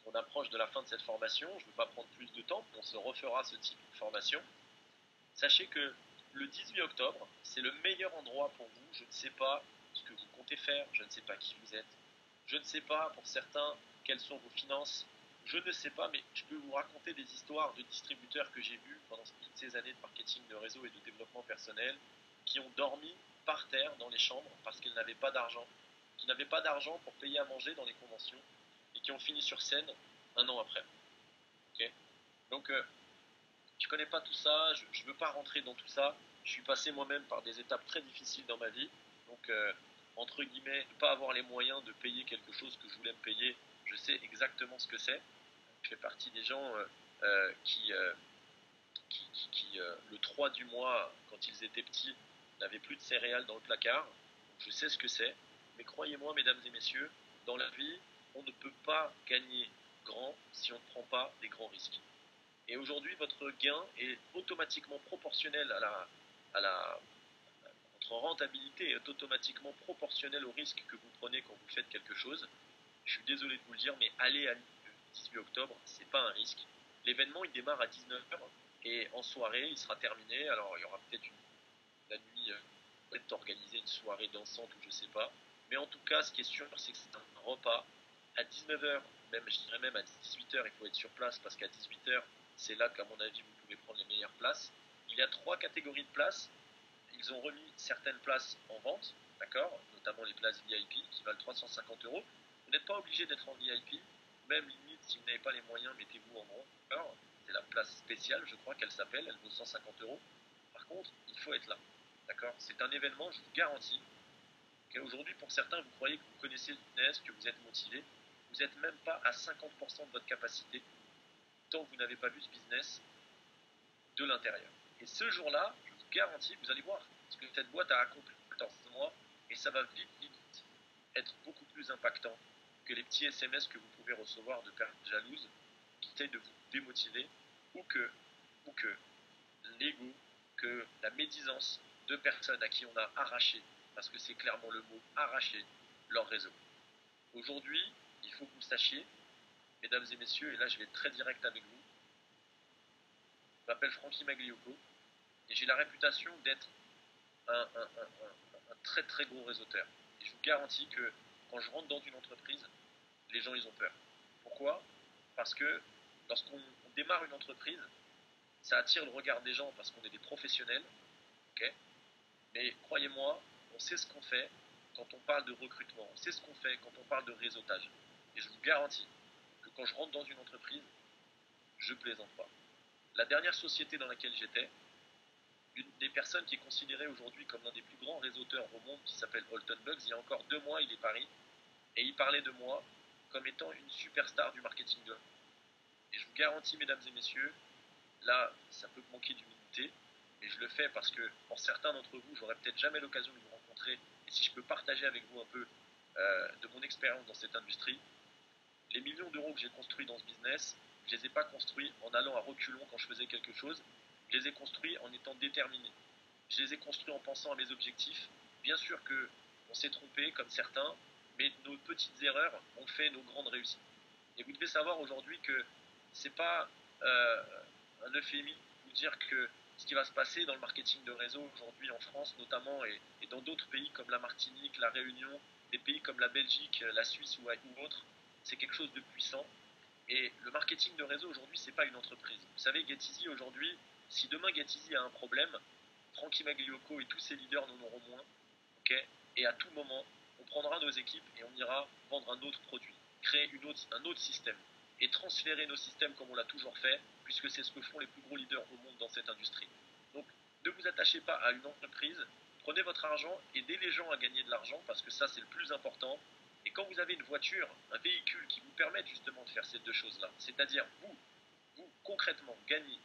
on approche de la fin de cette formation. Je ne veux pas prendre plus de temps, on se refera ce type de formation. Sachez que le 18 octobre, c'est le meilleur endroit pour vous. Je ne sais pas ce que vous comptez faire, je ne sais pas qui vous êtes, je ne sais pas pour certains quelles sont vos finances, je ne sais pas, mais je peux vous raconter des histoires de distributeurs que j'ai vus pendant toutes ces années de marketing de réseau et de développement personnel qui ont dormi par terre dans les chambres parce qu'ils n'avaient pas d'argent, qui n'avaient pas d'argent pour payer à manger dans les conventions et qui ont fini sur scène 1 an après. Okay? Donc, je connais pas tout ça, je ne veux pas rentrer dans tout ça. Je suis passé moi-même par des étapes très difficiles dans ma vie. Donc, entre guillemets, ne pas avoir les moyens de payer quelque chose que je voulais me payer, je sais exactement ce que c'est. Je fais partie des gens qui, le 3 du mois, quand ils étaient petits, n'avaient plus de céréales dans le placard. Donc, je sais ce que c'est. Mais croyez-moi, mesdames et messieurs, dans la vie, on ne peut pas gagner grand si on ne prend pas des grands risques. Et aujourd'hui, votre gain est automatiquement proportionnel votre rentabilité est automatiquement proportionnelle au risque que vous prenez quand vous faites quelque chose. Je suis désolé de vous le dire, mais aller à le 18 octobre, c'est pas un risque. L'événement, il démarre à 19h et en soirée, il sera terminé. Alors, il y aura peut-être la nuit, peut-être organiser une soirée dansante ou je sais pas. Mais en tout cas, ce qui est sûr, c'est que c'est un repas à 19h, même, je dirais même à 18h, il faut être sur place parce qu'à 18h, c'est là qu'à mon avis, vous pouvez prendre les meilleures places. Il y a 3 catégories de places. Ils ont remis certaines places en vente, d'accord, notamment les places VIP qui valent 350 euros. Vous n'êtes pas obligé d'être en VIP, même limite si vous n'avez pas les moyens, mettez-vous en grand. Alors, c'est la place spéciale, je crois qu'elle s'appelle, elle vaut 150 euros. Par contre, il faut être là, d'accord. C'est un événement, je vous garantis. Aujourd'hui, pour certains, vous croyez que vous connaissez le business, que vous êtes motivé. Vous n'êtes même pas à 50% de votre capacité tant que vous n'avez pas vu ce business de l'intérieur. Et ce jour-là, je vous garantis, vous allez voir ce que cette boîte a accompli dans ce mois et ça va vite être beaucoup plus impactant que les petits SMS que vous pouvez recevoir de personnes jalouses qui essayent de vous démotiver ou que l'ego, que la médisance de personnes à qui on a arraché, parce que c'est clairement le mot, arraché leur réseau. Aujourd'hui, il faut que vous sachiez, mesdames et messieurs, et là je vais être très direct avec vous, je m'appelle Francky Magliocco et j'ai la réputation d'être un un très très gros réseauteur. Et je vous garantis que quand je rentre dans une entreprise, les gens ils ont peur. Pourquoi? Parce que lorsqu'on démarre une entreprise, ça attire le regard des gens parce qu'on est des professionnels, ok. Mais croyez-moi, on sait ce qu'on fait quand on parle de recrutement, on sait ce qu'on fait quand on parle de réseautage. Et je vous garantis que quand je rentre dans une entreprise, je plaisante pas. La dernière société dans laquelle j'étais, une des personnes qui est considérée aujourd'hui comme l'un des plus grands réseauteurs au monde, qui s'appelle Holton Bugs, il y a encore 2 mois, il est Paris, et il parlait de moi comme étant une superstar du marketing de. Et je vous garantis, mesdames et messieurs, là, ça peut manquer d'humilité, mais je le fais parce que pour certains d'entre vous, j'aurais peut-être jamais l'occasion de vous rencontrer, et si je peux partager avec vous un peu de mon expérience dans cette industrie, les millions d'euros que j'ai construits dans ce business, je ne les ai pas construits en allant à reculons quand je faisais quelque chose, je les ai construits en étant déterminé. Je les ai construits en pensant à mes objectifs. Bien sûr qu'on s'est trompé, comme certains, mais nos petites erreurs ont fait nos grandes réussites. Et vous devez savoir aujourd'hui que ce n'est pas un euphémisme vous dire que ce qui va se passer dans le marketing de réseau aujourd'hui en France notamment et dans d'autres pays comme la Martinique, la Réunion, des pays comme la Belgique, la Suisse ou autres, c'est quelque chose de puissant. Et le marketing de réseau aujourd'hui, c'est pas une entreprise. Vous savez, GetEasy aujourd'hui, si demain GetEasy a un problème, Frankie Magliocco et tous ses leaders n'en auront moins. Okay, et à tout moment, on prendra nos équipes et on ira vendre un autre produit, créer un autre système et transférer nos systèmes comme on l'a toujours fait, puisque c'est ce que font les plus gros leaders au monde dans cette industrie. Donc, ne vous attachez pas à une entreprise, prenez votre argent, aidez les gens à gagner de l'argent, parce que ça, c'est le plus important. Et quand vous avez une voiture, un véhicule qui vous permet justement de faire ces deux choses-là, c'est-à-dire vous concrètement, gagnez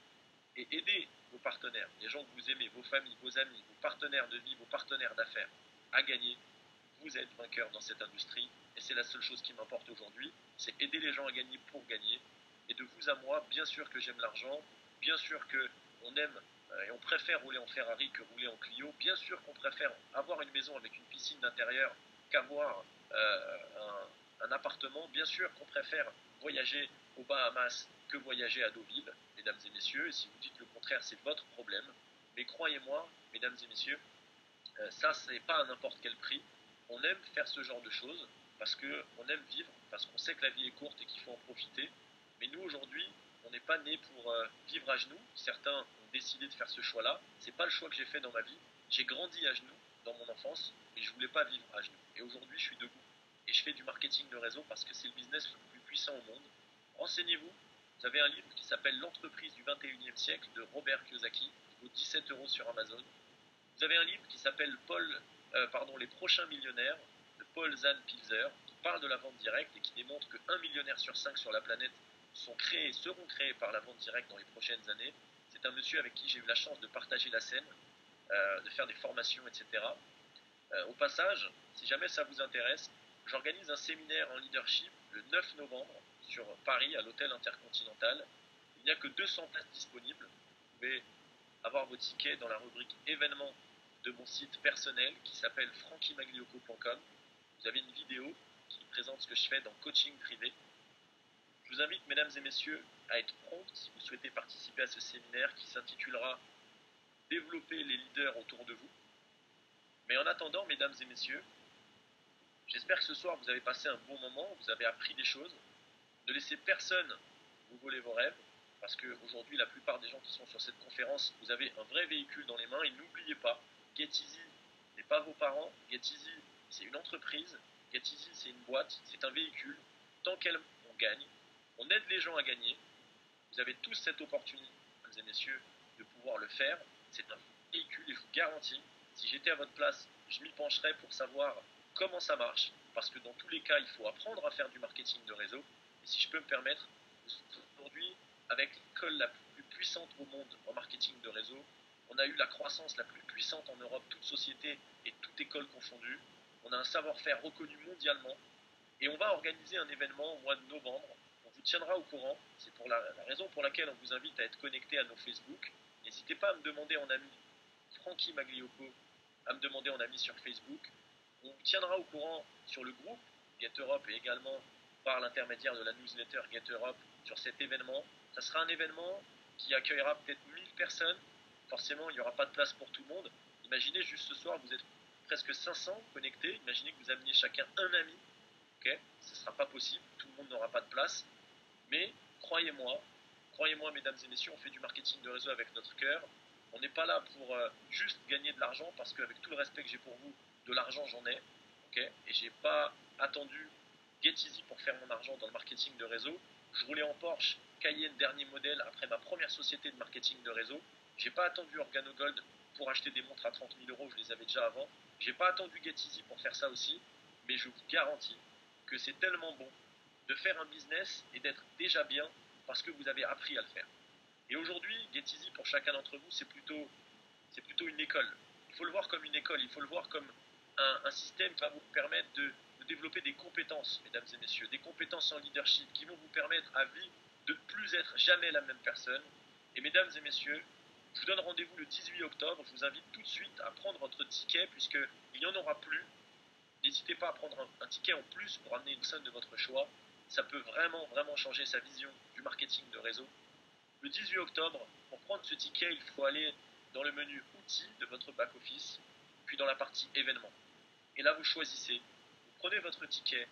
et aidez vos partenaires, les gens que vous aimez, vos familles, vos amis, vos partenaires de vie, vos partenaires d'affaires, à gagner, vous êtes vainqueur dans cette industrie. Et c'est la seule chose qui m'importe aujourd'hui, c'est aider les gens à gagner pour gagner. Et de vous à moi, bien sûr que j'aime l'argent, bien sûr qu'on aime et on préfère rouler en Ferrari que rouler en Clio, bien sûr qu'on préfère avoir une maison avec une piscine d'intérieur qu'avoir un appartement, bien sûr qu'on préfère voyager aux Bahamas que voyager à Deauville, mesdames et messieurs, et si vous dites le contraire, c'est votre problème. Mais croyez-moi, mesdames et messieurs, ça, c'est pas à n'importe quel prix. On aime faire ce genre de choses parce qu'on aime vivre, parce qu'on sait que la vie est courte et qu'il faut en profiter. Mais nous, aujourd'hui, on n'est pas nés pour vivre à genoux. Certains ont décidé de faire ce choix-là. C'est pas le choix que j'ai fait dans ma vie. J'ai grandi à genoux dans mon enfance, mais je voulais pas vivre à genoux. Et aujourd'hui, je suis debout. Et je fais du marketing de réseau parce que c'est le business le plus puissant au monde. Renseignez-vous. Vous avez un livre qui s'appelle L'entreprise du 21e siècle de Robert Kiyosaki. Il vaut 17 euros sur Amazon. Vous avez un livre qui s'appelle Les prochains millionnaires de Paul Zahn-Pilzer, qui parle de la vente directe et qui démontre que 1 millionnaire sur 5 sur la planète seront créés par la vente directe dans les prochaines années. C'est un monsieur avec qui j'ai eu la chance de partager la scène, de faire des formations, etc. Au passage, si jamais ça vous intéresse, j'organise un séminaire en leadership le 9 novembre sur Paris à l'hôtel Intercontinental. Il n'y a que 200 places disponibles. Vous pouvez avoir vos tickets dans la rubrique événements de mon site personnel qui s'appelle frankymagliocco.com. Vous avez une vidéo qui présente ce que je fais dans coaching privé. Je vous invite, mesdames et messieurs, à être prompts si vous souhaitez participer à ce séminaire qui s'intitulera Développer les leaders autour de vous. Mais en attendant, mesdames et messieurs, j'espère que ce soir vous avez passé un bon moment, vous avez appris des choses. Ne laissez personne vous voler vos rêves, parce qu'aujourd'hui, la plupart des gens qui sont sur cette conférence, vous avez un vrai véhicule dans les mains, et n'oubliez pas, GetEasy n'est pas vos parents, GetEasy, c'est une entreprise, GetEasy, c'est une boîte, c'est un véhicule. Tant qu'on gagne, on aide les gens à gagner. Vous avez tous cette opportunité, mesdames et messieurs, de pouvoir le faire. C'est un véhicule, et je vous garantis, si j'étais à votre place, je m'y pencherais pour savoir comment ça marche, parce que dans tous les cas, il faut apprendre à faire du marketing de réseau. Et si je peux me permettre, aujourd'hui, avec l'école la plus puissante au monde en marketing de réseau, on a eu la croissance la plus puissante en Europe, toute société et toute école confondue. On a un savoir-faire reconnu mondialement et on va organiser un événement au mois de novembre. On vous tiendra au courant. C'est pour la raison pour laquelle on vous invite à être connecté à nos Facebook. N'hésitez pas à me demander en ami Frankie Magliocco, à me demander en ami sur Facebook. On vous tiendra au courant sur le groupe Get Europe et également par l'intermédiaire de la newsletter Get Europe sur cet événement. Ça sera un événement qui accueillera peut-être 1000 personnes. Forcément, il n'y aura pas de place pour tout le monde. Imaginez juste ce soir, vous êtes presque 500 connectés. Imaginez que vous ameniez chacun un ami. Ok, ce ne sera pas possible, tout le monde n'aura pas de place. Mais croyez-moi, croyez-moi, mesdames et messieurs, on fait du marketing de réseau avec notre cœur. On n'est pas là pour juste gagner de l'argent, parce qu'avec tout le respect que j'ai pour vous, de l'argent j'en ai. Okay, et j'ai pas attendu Get Easy pour faire mon argent dans le marketing de réseau. Je roulais en Porsche Cayenne dernier modèle après ma première société de marketing de réseau. J'ai pas attendu Organogold pour acheter des montres à 30 000 euros, je les avais déjà avant. J'ai pas attendu Get Easy pour faire ça aussi, mais je vous garantis que c'est tellement bon de faire un business et d'être déjà bien parce que vous avez appris à le faire. Et aujourd'hui, Get Easy pour chacun d'entre vous, c'est plutôt une école. Il faut le voir comme une école, il faut le voir comme un système qui va vous permettre de développer des compétences, mesdames et messieurs, des compétences en leadership qui vont vous permettre à vie de ne plus être jamais la même personne. Et mesdames et messieurs, je vous donne rendez-vous le 18 octobre. Je vous invite tout de suite à prendre votre ticket puisqu'il n'y en aura plus. N'hésitez pas à prendre un ticket en plus pour amener une personne de votre choix. Ça peut vraiment, vraiment changer sa vision du marketing de réseau. Le 18 octobre, pour prendre ce ticket, il faut aller dans le menu outils de votre back-office, puis dans la partie événements. Et là, vous choisissez, vous prenez votre ticket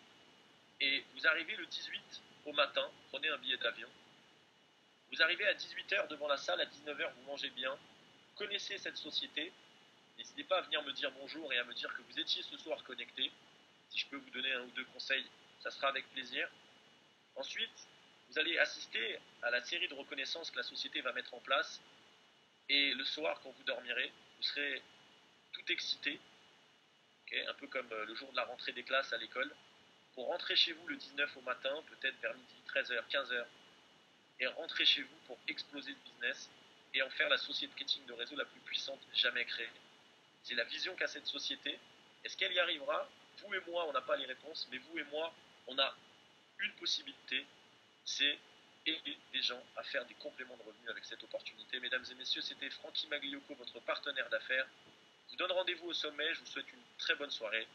et vous arrivez le 18 au matin, prenez un billet d'avion. Vous arrivez à 18h devant la salle, à 19h, vous mangez bien, vous connaissez cette société. N'hésitez pas à venir me dire bonjour et à me dire que vous étiez ce soir connecté. Si je peux vous donner un ou deux conseils, ça sera avec plaisir. Ensuite, vous allez assister à la série de reconnaissance que la société va mettre en place. Et le soir, quand vous dormirez, vous serez tout excité, okay, un peu comme le jour de la rentrée des classes à l'école, pour rentrer chez vous le 19 au matin, peut-être vers midi, 13h, 15h, et rentrer chez vous pour exploser le business et en faire la société de marketing de réseau la plus puissante jamais créée. C'est la vision qu'a cette société. Est-ce qu'elle y arrivera? Vous et moi, on n'a pas les réponses, mais vous et moi, on a une possibilité, c'est aider des gens à faire des compléments de revenus avec cette opportunité. Mesdames et messieurs, c'était Francky Magliocco, votre partenaire d'affaires. Je vous donne rendez-vous au sommet, je vous souhaite une très bonne soirée